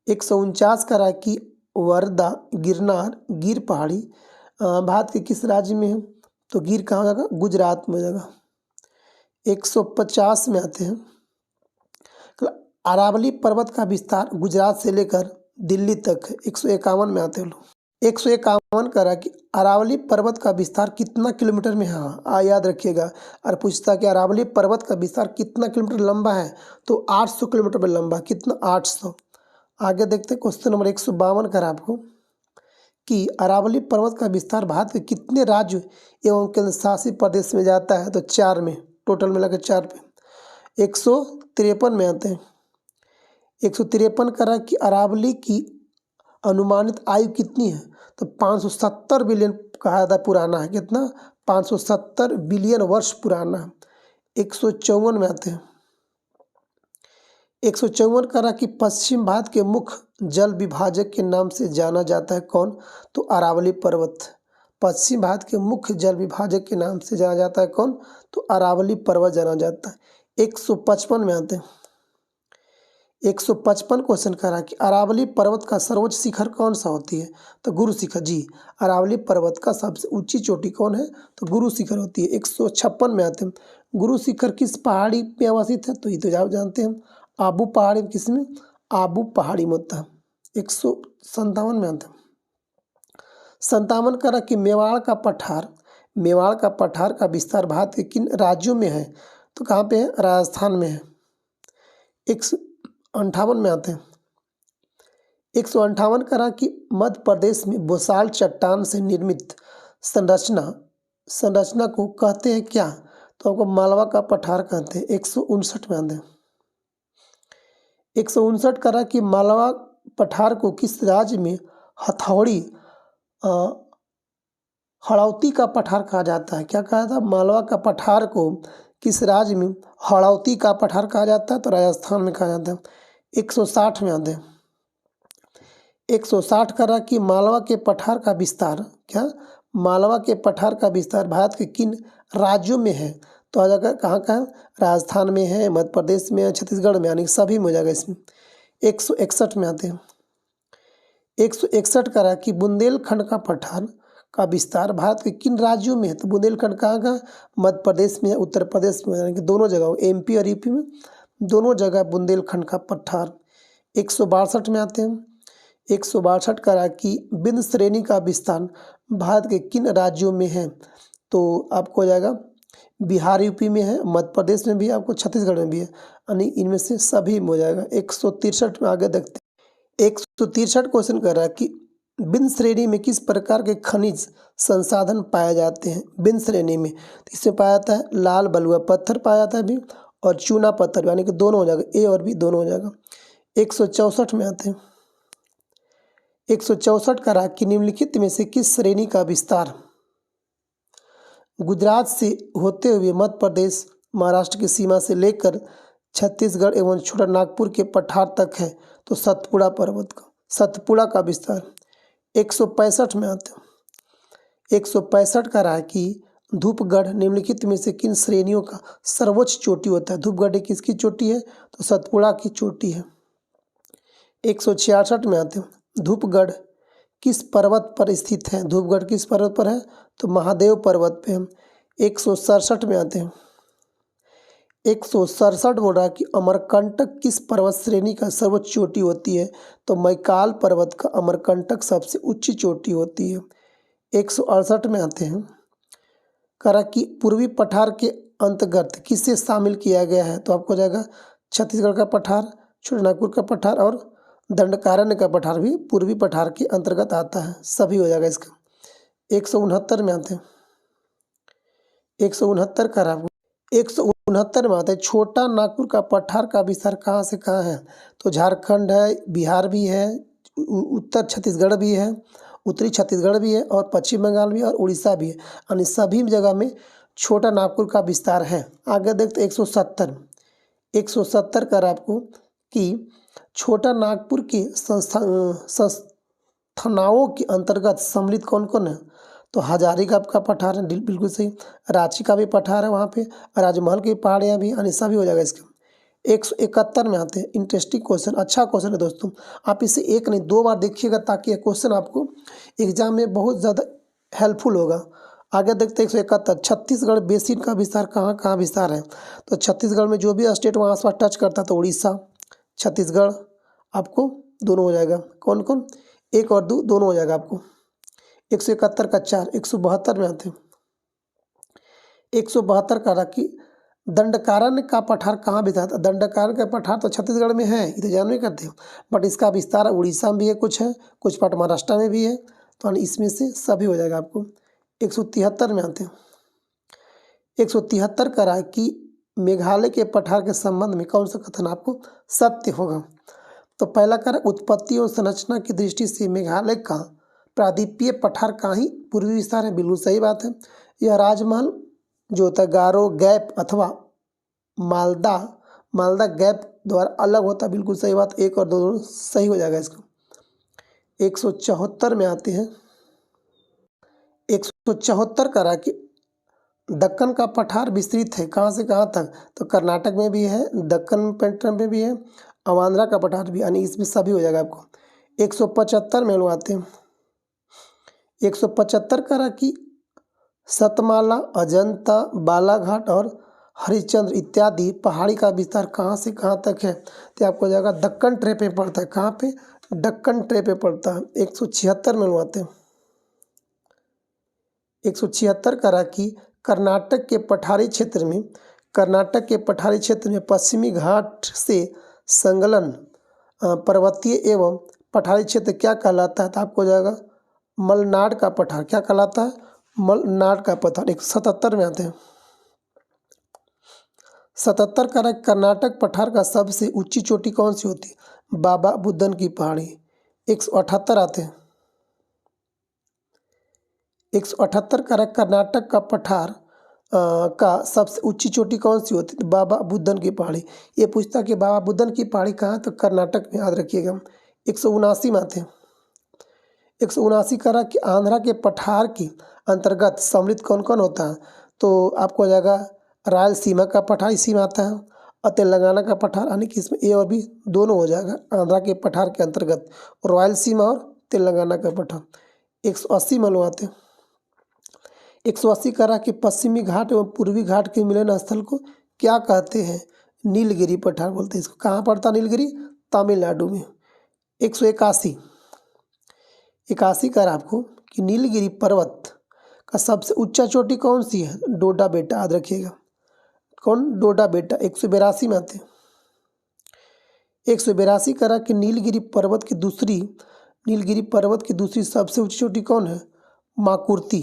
S1: 149 कह रहा कि वर्धा गिरनार गिर पहाड़ी भारत के किस राज्य में है? तो गिर कहाँ हो जाएगा? गुजरात में हो जाएगा। 150 में आते हैं। अरावली पर्वत का विस्तार गुजरात से लेकर दिल्ली तक है। 151 में आते हैं लोग। 151 कह रहा कि अरावली पर्वत का विस्तार कितना किलोमीटर में है? हाँ, याद रखिएगा। और पूछता कि अरावली पर्वत का विस्तार कितना किलोमीटर लंबा है? तो 800 किलोमीटर में लंबा। कितना? 800। आगे देखते हैं क्वेश्चन नंबर 152 कह रहा आपको कि अरावली पर्वत का विस्तार भारत के कितने राज्य एवं केंद्र शासित प्रदेश में जाता है? तो 4 में, टोटल मिलाकर 4 पे। 153 में आते हैं। 153 कह रहा कि अरावली की अनुमानित आयु कितनी है? तो 570 बिलियन कहा जाता है पुराना है। कितना? 570 बिलियन वर्ष पुराना है। 154 में आते हैं। 154 कह रहा कि पश्चिम भारत के मुख्य जल विभाजक के नाम से जाना जाता है कौन? तो अरावली पर्वत। पश्चिम भारत के मुख्य जल विभाजक के नाम से जाना जाता है कौन? तो अरावली पर्वत जाना जाता है। 155 में आते हैं। 155 क्वेश्चन कह रहा है कि अरावली पर्वत का सर्वोच्च शिखर कौन सा होती है? तो गुरु शिखर। जी, अरावली पर्वत का सबसे ऊंची चोटी कौन है? तो गुरु शिखर होती है। 156 में आते हैं। गुरु शिखर किस पहाड़ी में अवस्थित है? तो ये तो आप जानते हैं, आबू पहाड़ी। किसमें? आबू पहाड़ी में होता है। 157 में आते हैं। 57 कह रहा कि मेवाड़ का पठार का विस्तार भारत के किन राज्यों में है? तो कहाँ पे है? राजस्थान में है। 158 में आते हैं। 158 करा कि मध्य प्रदेश में बोसाल चट्टान से निर्मित संरचना को कहते हैं क्या? तो आपको मालवा का पठार कहते हैं। 159 में आते हैं। 159 करा कि मालवा पठार को किस राज्य में हड़ौती का पठार कहा जाता है? क्या कहा था? मालवा का पठार को किस राज्य में हड़ौती का पठार कहा जाता है? तो राजस्थान में कहा जाता है। 160 में आते हैं। 160 करा कि मालवा के पठार का विस्तार क्या? मालवा के पठार का विस्तार भारत के किन राज्यों में है? तो आ जाएगा कहाँ कहाँ, राजस्थान में है, मध्य प्रदेश में है, छत्तीसगढ़ में, यानी सभी में हो जाएगा इसमें। 161 में आते हैं। 161 करा कि बुंदेलखंड का पठार का विस्तार भारत के किन राज्यों में है? तो बुंदेलखंड कहाँ का, मध्य प्रदेश में है, उत्तर प्रदेश में, यानी कि दोनों जगह, एमपी और यूपी में दोनों जगह बुंदेलखंड का पठार। 162 में आते हैं। 162 करा कि बिंद श्रेणी का विस्तार भारत के किन राज्यों में है? तो आपको हो जाएगा बिहार यूपी में है, मध्य प्रदेश में भी है, आपको छत्तीसगढ़ में भी है, यानी इनमें से सभी में हो जाएगा। 163 में आगे देखते हैं। 163 क्वेश्चन कर रहा है कि बिंद श्रेणी में किस प्रकार के खनिज संसाधन पाए जाते हैं? बिंद श्रेणी में तो इसमें पाया जाता है लाल बलुआ पत्थर पाया जाता है भी, और चूना पत्थर, यानी कि दोनों हो जाएगा, ए और बी दोनों हो जाएगा। 164 में आते हैं। 164 करा कि निम्नलिखित में से किस श्रेणी का विस्तार गुजरात से होते हुए मध्य प्रदेश महाराष्ट्र की सीमा से लेकर छत्तीसगढ़ एवं छोटा नागपुर के पठार तक है? तो सतपुड़ा का विस्तार। 165 में आते हैं। 165 का रहा है कि धूपगढ़ निम्नलिखित में से किन श्रेणियों का सर्वोच्च चोटी होता है? धूपगढ़ किसकी चोटी है? तो सतपुड़ा की चोटी है। 166 में आते हैं। धूपगढ़ किस पर्वत पर स्थित है? धूपगढ़ किस पर्वत पर है? तो महादेव पर्वत पे हम। 167 में आते हैं। 167 बोल रहा है कि अमरकंटक किस पर्वत श्रेणी का सर्वोच्च चोटी होती है? तो मैकाल पर्वत का अमरकंटक सबसे ऊंची चोटी होती है। 168 में आते हैं। करा कि पूर्वी पठार के अंतर्गत किसे शामिल किया गया है? तो आपको हो जाएगा छत्तीसगढ़ का पठार, छोटानागपुर का पठार और दंडकारण्य का पठार भी पूर्वी पठार के अंतर्गत आता है, सभी हो जाएगा इसका। 169 में आते हैं। 169 का आपको 169 में आता है छोटा नागपुर का पठार का विस्तार कहाँ से कहाँ है? तो झारखंड है, बिहार भी है, उत्तर छत्तीसगढ़ भी है, उत्तरी छत्तीसगढ़ भी है, और पश्चिम बंगाल भी है, और उड़ीसा भी है, यानी सभी जगह में छोटा नागपुर का विस्तार है। आगे देखते 170 कर आपको कि छोटा नागपुर के संस्थानाओं के अंतर्गत सम्मिलित कौन कौन है? तो हजारी का आपका पठार है, बिल्कुल सही। रांची का भी पठार है वहाँ पे, राजमहल की पहाड़ियाँ भी, यानी सभी हो जाएगा इसका। 171 में आते हैं। इंटरेस्टिंग क्वेश्चन, अच्छा क्वेश्चन है दोस्तों, आप इसे एक नहीं 2 बार देखिएगा ताकि यह क्वेश्चन आपको एग्जाम में बहुत ज़्यादा हेल्पफुल होगा। आगे देखते हैं 171। छत्तीसगढ़ बेसिन का विस्तार कहाँ कहाँ विस्तार है? तो छत्तीसगढ़ में जो भी स्टेट वहाँ आसपास टच करता है, तो उड़ीसा, छत्तीसगढ़ आपको दोनों हो जाएगा। कौन कौन? 1 और 2 दोनों हो जाएगा आपको। 171 का 4। 172 में आते हैं। 172 का रहा कि दंडकारण्य का पठार कहाँ विस्तार था? दंडकारण्य का पठार तो छत्तीसगढ़ में है, ये तो जान नहीं करते हो, बट इसका विस्तार उड़ीसा में भी है, कुछ पार्ट महाराष्ट्र में भी है, तो इसमें से सभी हो जाएगा आपको। 173 में आते हैं। 173 का रहा कि मेघालय के पठार के संबंध में कौन सा कथन आपको सत्य होगा? तो पहला कर उत्पत्ति और संरचना की दृष्टि से मेघालय का प्रायद्वीपीय पठार का ही पूर्वी विस्तार है, बिल्कुल सही बात है। यह राजमहल जो होता है गारो गैप अथवा मालदा गैप द्वारा अलग होता है, बिल्कुल सही बात। 1 और 2 दोनों सही हो जाएगा इसका। 174 में आते हैं। 174 का रहा कि दक्कन का पठार विस्तृत है कहाँ से कहाँ तक? तो कर्नाटक में भी है, दक्कन पैटर्न में भी है, अवांद्रा का पठार भी, यानी इसमें सभी हो जाएगा आपको। 175 में लोग आते हैं। 175 का रहा कि सतमाला, अजंता, बालाघाट और हरिश्चंद्र इत्यादि पहाड़ी का विस्तार कहाँ से कहाँ तक है? तो आपको हो जाएगा दक्कन ट्रे पे पड़ता है। कहाँ पे? दक्कन ट्रे पे पड़ता है। 176 में लोग आते हैं। 176 का रहा कि कर्नाटक के पठारी क्षेत्र में पश्चिमी घाट से संलग्न पर्वतीय एवं पठारी क्षेत्र क्या कहलाता है? तो आपको हो जाएगा मलनाड का पठार। क्या कहलाता है? मलनाड का पठार। 177 में आते हैं। 77 का कर्नाटक पठार का सबसे ऊंची चोटी कौन सी होती है? बाबा बुदन की पहाड़ी। 178 आते हैं। 178 का कर्नाटक का पठार का सबसे ऊंची चोटी कौन सी होती है? बाबा बुदन की पहाड़ी। ये पूछता कि बाबा बुदन की पहाड़ी कहाँ है? तो कर्नाटक में, याद रखिएगा। 179 में आते हैं। 179 का कि आंध्रा के पठार की अंतर्गत सम्मिलित कौन कौन होता है? तो आपको हो जाएगा रायलसीमा का पठार इसी में आता है और तेलंगाना का पठार, यानी कि इसमें ए और बी दोनों हो जाएगा। आंध्रा के पठार के अंतर्गत रायलसीमा और तेलंगाना का पठार। 180 मालूम आते हैं। 180 करा कि पश्चिमी घाट एवं पूर्वी घाट के मिलन स्थल को क्या कहते हैं? नीलगिरी पठार बोलते हैं इसको। कहाँ पड़ता है नीलगिरी? तमिलनाडु में। 181 81 करा आपको कि नीलगिरी पर्वत का सबसे ऊंचा चोटी कौन सी है? डोडा बेटा, याद रखिएगा। कौन? डोडा बेटा। 182 में आते हैं। 182 करा कि नीलगिरी पर्वत की दूसरी सबसे ऊंची चोटी कौन है? माँ कुर्ती।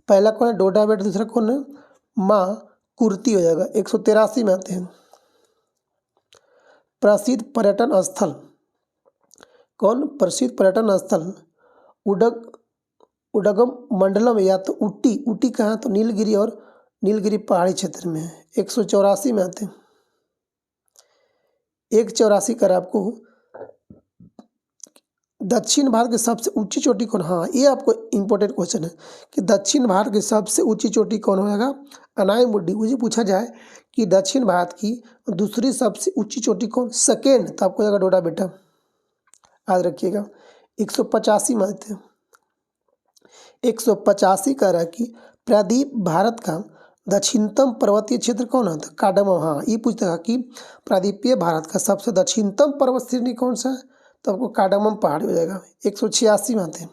S1: पहला कौन है? डोडा बेटा। दूसरा कौन है? माँ कुर्ती हो जाएगा। 183 में आते हैं। प्रसिद्ध पर्यटन स्थल कौन? प्रसिद्ध पर्यटन स्थल उडगम मंडलम या तो ऊटी कहाँ? तो नीलगिरी और नीलगिरी पहाड़ी क्षेत्र में है। 184 में आते हैं। 184 कर आपको दक्षिण भारत की सबसे ऊंची चोटी कौन? हाँ, ये आपको इंपॉर्टेंट क्वेश्चन है कि दक्षिण भारत की सबसे ऊंची चोटी कौन हो जाएगा? अनायमुडी। मुझे पूछा जाए कि दक्षिण भारत की दूसरी सबसे ऊंची चोटी कौन? सेकेंड, तो आपको जाएगा डोडा बेटा, याद रखिएगा। 185 में आते हैं। 185 कह रहा है कि प्रायद्वीप भारत का दक्षिणतम पर्वतीय क्षेत्र कौन है? काडमम। हाँ, ये पूछता था कि प्रायद्वीपीय भारत का सबसे दक्षिणतम पर्वत श्रेणी कौन सा है? तो आपको काडमम पहाड़ी हो जाएगा। 186 में आते हैं।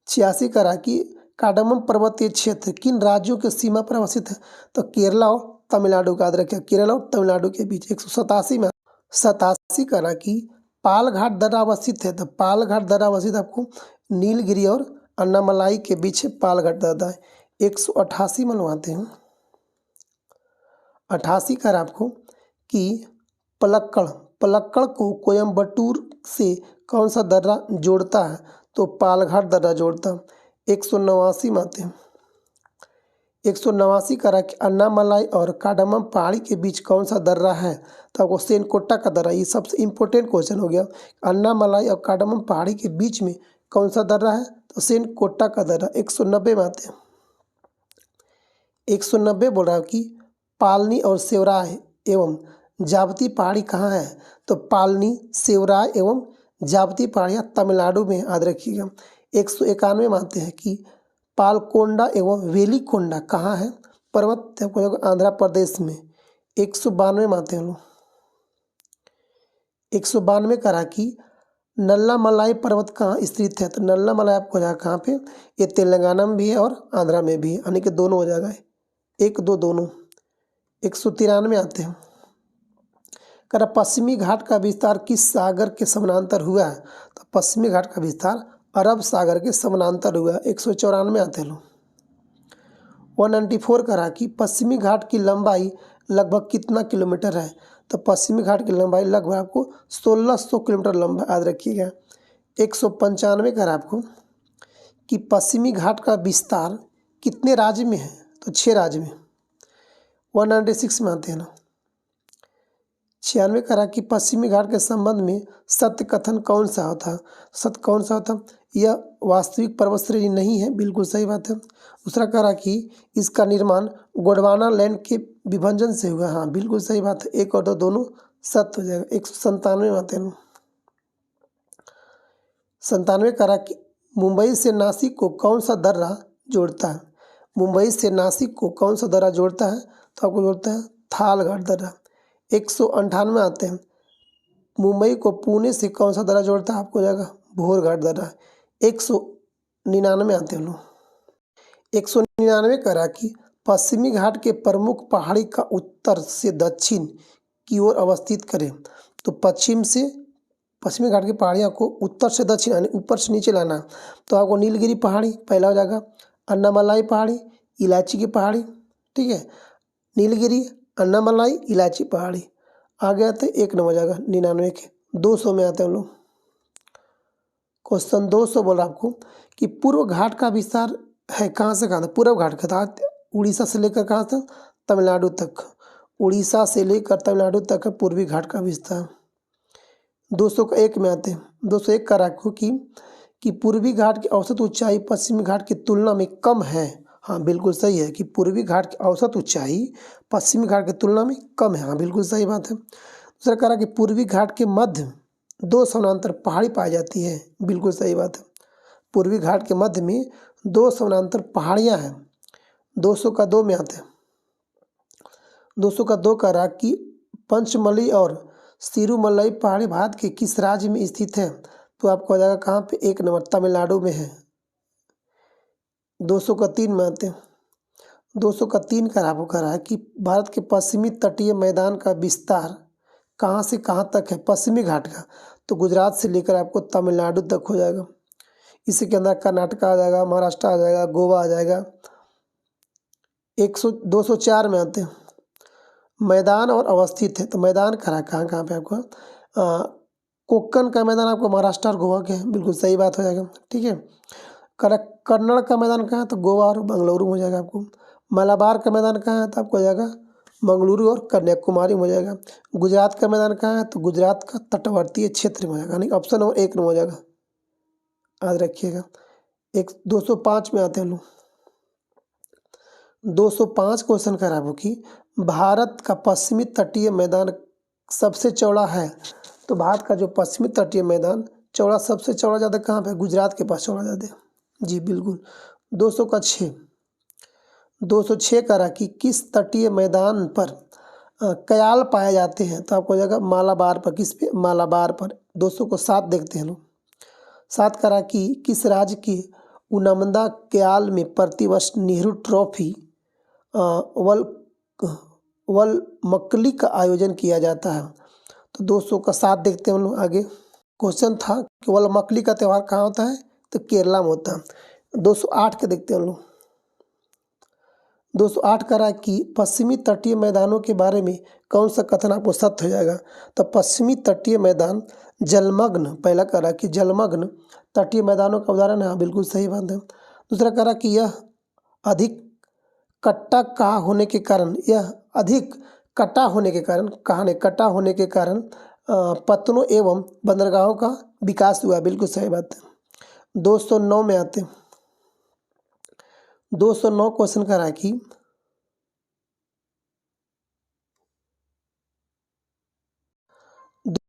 S1: 86 कह रहा है कि काडमम पर्वतीय क्षेत्र किन राज्यों के सीमा पर अवस्थित है? तो केरला और तमिलनाडु का, याद रखिए, केरला और तमिलनाडु के बीच। 187 में 87 कह रहा है कि पालघाट दर्रा अवस्थित है। तो पालघाट दर्रा अवस्थित आपको नीलगिरी और अन्नामलाई के बीच पालघाट दर्रा है। 188 मनवाते हैं। 88 कर आपको कि पलक्कड़ को कोयम्बटूर से कौन सा दर्रा जोड़ता है? तो पालघाट दर्रा जोड़ता है। 189 में आते हैं। 189 करा कि अन्नामलाई और काडमम पहाड़ी के बीच कौन सा दर्रा है? तो आपको सेनकोटा का दर्रा। ये सबसे इम्पोर्टेंट क्वेश्चन हो गया। अन्नामलाई और काडमम पहाड़ी के बीच में कौन सा दर्रा है? तो सेनकोटा का दर्रा। 190 में आते हैं। 190 बोल रहा है कि पालनी और सेवराय एवं जावती पहाड़ी कहाँ है? तो पालनी, सेवराय एवं जावती पहाड़ियाँ तमिलनाडु में, याद रखिएगा। 191 में आते हैं कि पालकोंडा एवं वेलिकोंडा कहाँ है? पर्वत आंध्र प्रदेश में। 192 में आते हैं लोग। 192 करा कि नल्लामलाई पर्वत कहाँ स्थित है? तो नल्लामलाई आपको जगह कहाँ पे? ये तेलंगाना में भी है और आंध्रा में भी है, यानी कि दोनों हो जाएगा। 1 2 दोनों। 193 आते हैं। करा पश्चिमी घाट का विस्तार किस सागर के समानांतर हुआ है? तो पश्चिमी घाट का विस्तार अरब सागर के समानांतर हुआ है। 194 आते हैं लोग। 194 करा कि पश्चिमी घाट की लंबाई लगभग कितना किलोमीटर है? तो पश्चिमी घाट की लंबाई लगभग आपको 1600 किलोमीटर लंबा, याद रखिएगा। 195 करा आपको कि पश्चिमी घाट का विस्तार कितने राज्य में है? तो 6 राज्य में। 196 में आते हैं ना। 96 करा कि पश्चिमी घाट के संबंध में सत्य कथन कौन सा होता? सत्य कौन सा होता? यह वास्तविक पर्वत श्रेणी नहीं है, बिल्कुल सही बात है। दूसरा करा कि इसका निर्माण गोंडवाना लैंड के विभाजन से हुआ। हाँ, बिल्कुल सही बात है। 1 और 2 दोनों सत्य हो जाएगा। 197 में आते हैं। 97 करा कि मुंबई से नासिक को कौन सा दर्रा जोड़ता है? मुंबई से नासिक को कौन सा दर्रा जोड़ता है? तो आपको जोड़ता है थालघाट दर्रा। 198 आते हैं। मुंबई को पुणे से कौन सा दर्रा जोड़ता है? आपको जाएगा भोरघाट दर्रा। 199 आते हैं लोग। 199 करा कि पश्चिमी घाट के प्रमुख पहाड़ी का उत्तर से दक्षिण की ओर अवस्थित करें। तो पश्चिमी घाट की पहाड़ियों को उत्तर से दक्षिण, यानी ऊपर से नीचे लाना। तो आपको नीलगिरी पहाड़ी पहला हो जाएगा, अन्नामलाई पहाड़ी, इलायची की पहाड़ी, ठीक है। नीलगिरी, अन्नामलाई, इलायची पहाड़ी आ गया तो 1 नंबर हो जाएगा 99 के। 200 में आते हैं हम लोग। क्वेश्चन 200 बोला आपको कि पूर्व घाट का विस्तार है कहाँ से कहाँ तक? पूर्व घाट का था उड़ीसा से लेकर कहाँ तक? तमिलनाडु तक। उड़ीसा से लेकर तमिलनाडु तक है पूर्वी घाट का विस्तार। 201 में आते हैं। 201 का रखो कि पूर्वी घाट की औसत ऊंचाई पश्चिमी घाट की तुलना में कम है। हाँ बिल्कुल सही है कि पूर्वी घाट की औसत ऊंचाई पश्चिमी घाट की तुलना में कम है। हाँ बिल्कुल सही बात है। दूसरा कह रहा कि पूर्वी घाट के मध्य दो समानांतर पहाड़ी पाई जाती है। बिल्कुल सही बात है। पूर्वी घाट के मध्य में दो समानांतर पहाड़ियाँ हैं। 200 का 2 में आते हैं। 200 का 2 कह रहा कि पंचमली और सिरुमलई पहाड़ी भारत के किस राज्य में स्थित है? तो आपको हो जाएगा कहाँ पे? 1 नंबर तमिलनाडु में है। 200 का 3 में आते हैं। 200 का 3 का आपको कह रहा है कि भारत के पश्चिमी तटीय मैदान का विस्तार कहाँ से कहाँ तक है? पश्चिमी घाट का तो गुजरात से लेकर आपको तमिलनाडु तक हो जाएगा। इसके अंदर कर्नाटक आ जाएगा, महाराष्ट्र आ जाएगा, गोवा आ जाएगा। 204 में आते हैं। मैदान और अवस्थित है तो मैदान कहाँ कहाँ पे आपको? कोक्कन का मैदान आपको महाराष्ट्र और गोवा के है। बिल्कुल सही बात हो जाएगा। ठीक है। कन्नड़ का मैदान कहाँ है? तो गोवा और बेंगलुरु में हो जाएगा आपको। मलाबार का मैदान कहाँ है? तो आपको हो जाएगा मंगलुरु और कन्याकुमारी में हो जाएगा। गुजरात का मैदान कहाँ है? तो गुजरात का तटवर्तीय क्षेत्र में हो जाएगा। यानी ऑप्शन नंबर 1 में हो जाएगा, याद रखिएगा। 205 में आते हैं लोग। 205 क्वेश्चन करा वो कि भारत का पश्चिमी तटीय मैदान सबसे चौड़ा है। तो भारत का जो पश्चिमी तटीय मैदान चौड़ा सबसे चौड़ा ज़्यादा कहाँ पे? गुजरात के पास चौड़ा ज़्यादा। जी बिल्कुल। 200 का 6। 206 करा कि किस तटीय मैदान पर कयाल पाए जाते हैं? तो आपको हो जाएगा मालाबार पर। किस पे? मालाबार पर। 200 को 7 देखते हैं लोग। 7 करा कि किस राज्य के उनमदा कयाल में प्रतिवर्ष नेहरू ट्रॉफी वल मक्कली का आयोजन किया जाता है? तो 200 का 7 देखते हैं हम लोग आगे। क्वेश्चन था कि वल मक्कली का त्यौहार कहाँ होता है? तो केरला में होता है। 208 के देखते हैं हम लोग। 208 कह रहा है कि पश्चिमी तटीय मैदानों के बारे में कौन सा कथन आपको सत्य हो जाएगा? तो पश्चिमी तटीय मैदान जलमग्न, पहला कह रहा है कि जलमग्न तटीय मैदानों का उदाहरण है। हाँ बिल्कुल सही बात है। दूसरा कह रहा है कि यह अधिक कट्टा कहा होने के कारण, यह अधिक कटा होने के कारण, कहा नहीं कटा होने के कारण पत्तनों एवं बंदरगाहों का विकास हुआ। बिल्कुल सही बात है। 209 में आते हैं। 209 क्वेश्चन करा है कि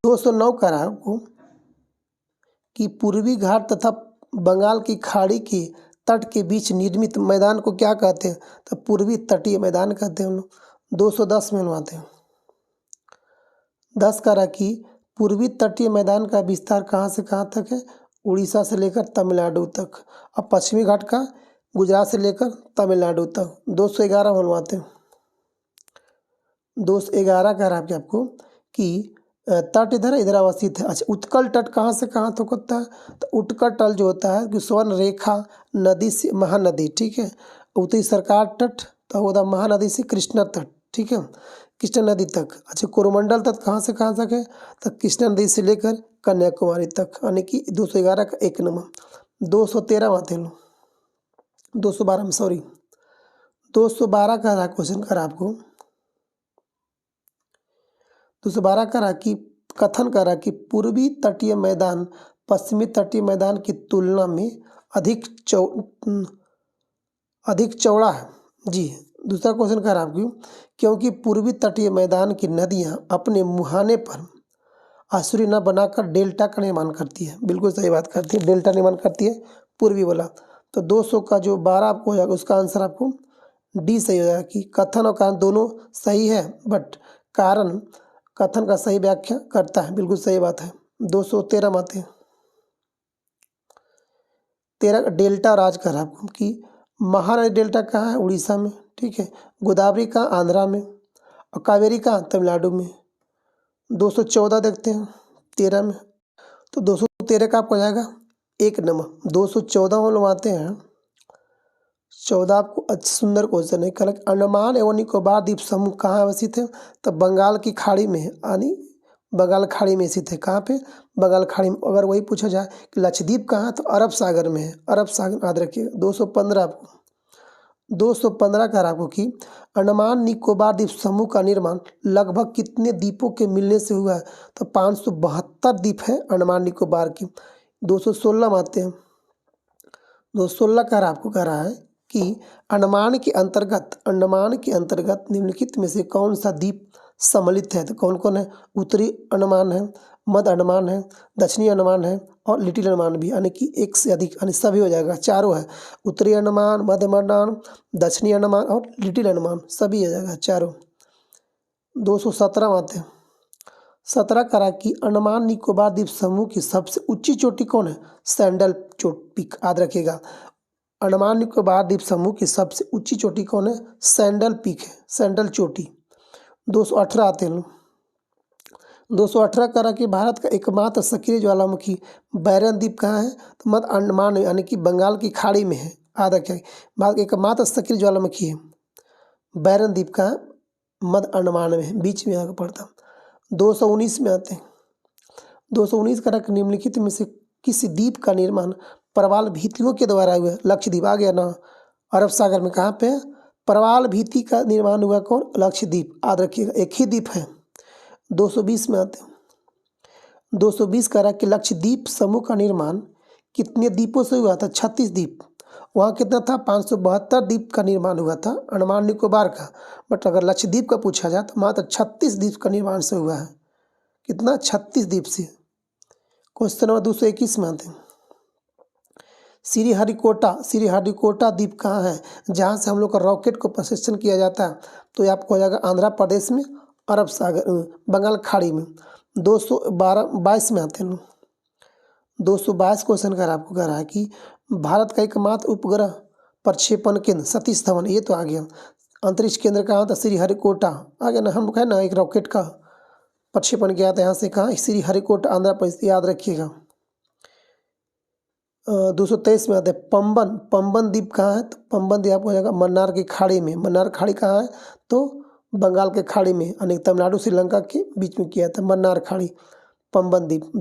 S1: 209 करा है आपको कि पूर्वी घाट तथा बंगाल की खाड़ी के तट के बीच निर्मित मैदान को क्या कहते हैं? तो पूर्वी तटीय मैदान कहते हैं हम लोग। 210 में हम आते हैं। 10 करा कि पूर्वी तटीय मैदान का विस्तार कहाँ से कहाँ तक है? उड़ीसा से लेकर तमिलनाडु तक। और पश्चिमी घाट का गुजरात से लेकर तमिलनाडु तक। 211 बनवाते हैं। 211 कह रहा है आपको कि तट इधर इधर अवस्थित है। अच्छा, उत्कल तट कहाँ से कहाँ तक होता है? तो उत्कल तट जो होता है कि स्वर्ण रेखा नदी से महानदी, ठीक है, उत्तरी सरकार तट तो होता महानदी से कृष्णा तट, ठीक है, कृष्णा नदी तक। अच्छा, कोरोमंडल तट कहाँ से कहाँ तक है? तो कृष्णा नदी से लेकर कन्याकुमारी तक। यानी कि 211 का 1 नंबर। 213 आते हैं 212 में, सॉरी 212 का रहा क्वेश्चन करा आपको। 212 करा कि कथन करा कि पूर्वी तटीय मैदान पश्चिमी तटीय मैदान की तुलना में अधिक चौड़ा है। जी। दूसरा क्वेश्चन करा आपको क्योंकि पूर्वी तटीय मैदान की नदियां अपने मुहाने पर आसुरी न बनाकर डेल्टा का निर्माण करती है। बिल्कुल सही बात करती है, डेल्टा निर्माण करती है पूर्वी वाला। तो 200 का जो 12 आपको हो जाएगा उसका आंसर आपको डी सही हो जाएगा कि कथन और कारण दोनों सही है, बट कारण कथन का सही व्याख्या करता है। बिल्कुल सही बात है। 213 में आते हैं। 13 डेल्टा राज कर आपको कि महानदी डेल्टा कहाँ है? उड़ीसा में, ठीक है, गोदावरी का आंध्रा में और कावेरी का तमिलनाडु में। 214 देखते हैं 13 में। तो 213 का आपको हो जाएगा 1 नंबर। 214 में लोग आते हैं। 14 आपको अच्छा सुंदर क्वेश्चन है। कल अंडमान एवं निकोबार द्वीप समूह कहाँ अवस्थित है? तो बंगाल की खाड़ी में है, यानी बंगाल खाड़ी में स्थित है। कहाँ पे? बंगाल खाड़ी में। अगर वही पूछा जाए कि लक्षद्वीप कहाँ है? तो अरब सागर में है, अरब सागर याद रखिएगा। 215 आपको 215 का आपको कि अंडमान निकोबार द्वीप समूह का निर्माण लगभग कितने द्वीपों के मिलने से हुआ है? तो 572 द्वीप है अंडमान निकोबार की। 216 में आते हैं। 16 का आपको कह रहा है कि अंडमान के अंतर्गत निम्नलिखित में से कौन सा द्वीप सम्मिलित है। तो कौन कौन है, उत्तरी अंडमान है, मध्य अंडमान है, दक्षिणी अंडमान है और लिटिल अंडमान भी, यानी कि एक से अधिक, यानी सभी हो जाएगा, चारों है, उत्तरी अंडमान, मध्य अंडमान, दक्षिणी अंडमान और लिटिल अंडमान, सभी हो जाएगा चारों। 217 आते हैं। 17 करा कि अंडमान निकोबार द्वीप समूह की सबसे ऊंची चोटी कौन है, सैंडल पीक, याद रखिएगा। अंडमान निकोबार द्वीप समूह की सबसे ऊंची चोटी कौन है, सैंडल पीक है, सैंडल चोटी। 218 आते हैं। 218 करा कि भारत का एकमात्र सक्रिय ज्वालामुखी बैरन द्वीप कहाँ है, तो मध्य अंडमान यानी कि बंगाल की खाड़ी में है, याद रखिए। भारत का एकमात्र सक्रिय ज्वालामुखी है बैरन द्वीप का, मध्य अंडमान में है, बीच में आगे पड़ता। 219 में आते हैं। 219 करा कि निम्नलिखित में से किस द्वीप का निर्माण प्रवाल भित्तियों के द्वारा हुआ, लक्षद्वीप आ गया ना, अरब सागर में कहाँ पे प्रवाल भित्ति का निर्माण हुआ, कौन, लक्षद्वीप, याद रखिएगा, एक ही द्वीप है। 220 में आते हैं। 220 करा कि लक्षद्वीप समूह का निर्माण कितने द्वीपों से हुआ था, 36 द्वीप। वहाँ कितना था, 572 द्वीप का निर्माण हुआ था अंडमान निकोबार का, बट अगर लक्षद्वीप का पूछा जाए तो मात्र 36 द्वीप का निर्माण से हुआ है। कितना, 36 द्वीप से। क्वेश्चन नंबर 221 में आते हैं। श्रीहरिकोटा द्वीप कहाँ है, जहाँ से हम लोग का रॉकेट को प्रशिक्षण किया जाता है, तो ये आपको हो जाएगा आंध्र प्रदेश में, अरब सागर, बंगाल खाड़ी में। 222 में आते हैं। 222 क्वेश्चन का आपको कह रहा है कि भारत का एकमात्र उपग्रह प्रक्षेपण केंद्र सतीश धवन, ये तो आ गया। अंतरिक्ष केंद्र कहाँ था, श्रीहरिकोटा, आ गया ना, हम लोग है ना, एक रॉकेट का प्रक्षेपण किया था यहाँ से, कहाँ, श्रीहरिकोटा, आंध्र प्रदेश, याद रखिएगा। 223 में आते हैं। पंबन द्वीप कहाँ है, तो पंबन द्वीप आपको हो जाएगा मन्नार की खाड़ी में। मन्नार खाड़ी कहाँ है, तो बंगाल के खाड़ी में, यानी तमिलनाडु श्रीलंका के बीच में किया था, मन्नार खाड़ी, पंबन द्वीप।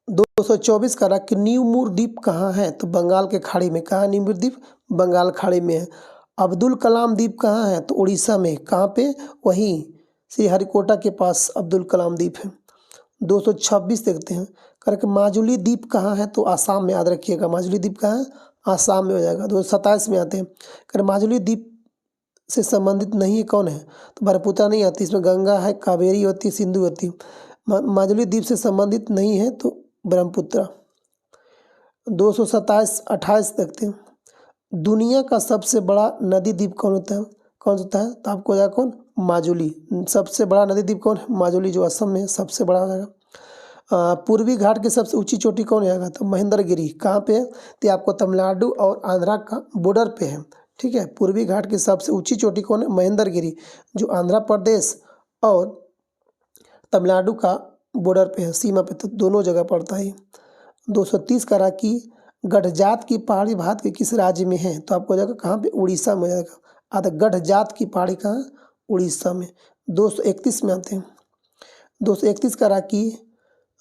S1: 224 करा कि न्यूमूर द्वीप कहाँ है, तो बंगाल के खाड़ी में, कहाँ न्यूमूर द्वीप, बंगाल खाड़ी में है। अब्दुल कलाम द्वीप कहाँ है, तो उड़ीसा में, कहाँ पे, वहीं श्रीहरिकोटा के पास अब्दुल कलाम द्वीप है। 226 देखते हैं, करके माजुली द्वीप कहाँ है, तो आसाम में, याद रखिएगा, माजुली द्वीप कहाँ है, आसाम में हो जाएगा। 227 में आते हैं, कर माजुली द्वीप से संबंधित नहीं है, कौन है, तो ब्रह्मपुत्र नहीं आती, इसमें गंगा है, कावेरी होती है, सिंधु होती है। माजुली द्वीप से संबंधित नहीं है तो ब्रह्मपुत्र। 228 देखते हैं। दुनिया का सबसे बड़ा नदी द्वीप कौन होता है, तो आपको हो जाएगा कौन, माजुली। सबसे बड़ा नदी द्वीप कौन है, माजुली, जो असम में है, सबसे बड़ा हो जाएगा। पूर्वी घाट की सबसे ऊंची चोटी कौन जाएगा, तो महेंद्रगिरी, कहाँ पे है, तो आपको तमिलनाडु और आंध्रा का बॉर्डर पे है, ठीक है। पूर्वी घाट की सबसे ऊंची चोटी कौन है, महेंद्रगिरी, जो आंध्र प्रदेश और तमिलनाडु का बॉर्डर पे है, सीमा पे, तो दोनों जगह पड़ता है। 230 करा कि गढ़जात की पहाड़ी भारत के किस राज्य में है, तो आपको हो जाएगा कहाँ पे, उड़ीसा में हो जाएगा। आधा गढ़जात की पहाड़ी कहाँ, उड़ीसा में। 231 में आते हैं। 231 करा कि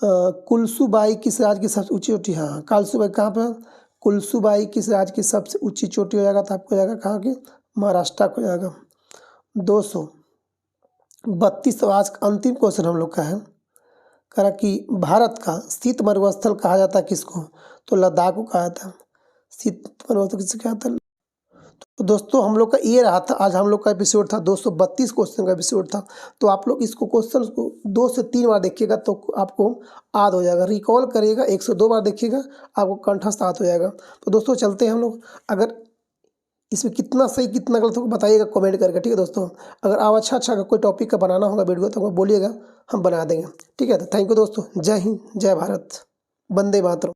S1: कुलसुबाई किस राज्य की सबसे ऊंची चोटी, हाँ, कालसुबाई कहाँ पर, कुलसुबाई किस राज्य की सबसे ऊंची चोटी हो जाएगा, तो आपको हो जाएगा कहाँ के, महाराष्ट्र को जाएगा। 232 आज का अंतिम क्वेश्चन हम लोग का है, करा कि भारत का शीत मरुस्थल कहा जाता है किसको, तो लद्दाख को कहा जाता है। शीत मरुस्थल किसको कहा जाता है। तो दोस्तों हम लोग का ये रहा था, आज हम लोग का एपिसोड था 232 क्वेश्चन का एपिसोड था। तो आप लोग इसको क्वेश्चन को 2 से 3 बार देखिएगा तो आपको याद हो जाएगा, रिकॉल करिएगा, 102 बार देखिएगा आपको कंठस्थ याद हो जाएगा। तो दोस्तों चलते हैं हम लोग, अगर इसमें कितना सही कितना गलत होगा बताइएगा कमेंट करके, ठीक है दोस्तों। अगर आप अच्छा अगर कोई टॉपिक का बनाना होगा वीडियो तो बोलिएगा, हम बना देंगे, ठीक है। तो थैंक यू दोस्तों, जय हिंद, जय भारत, वंदे मातरम।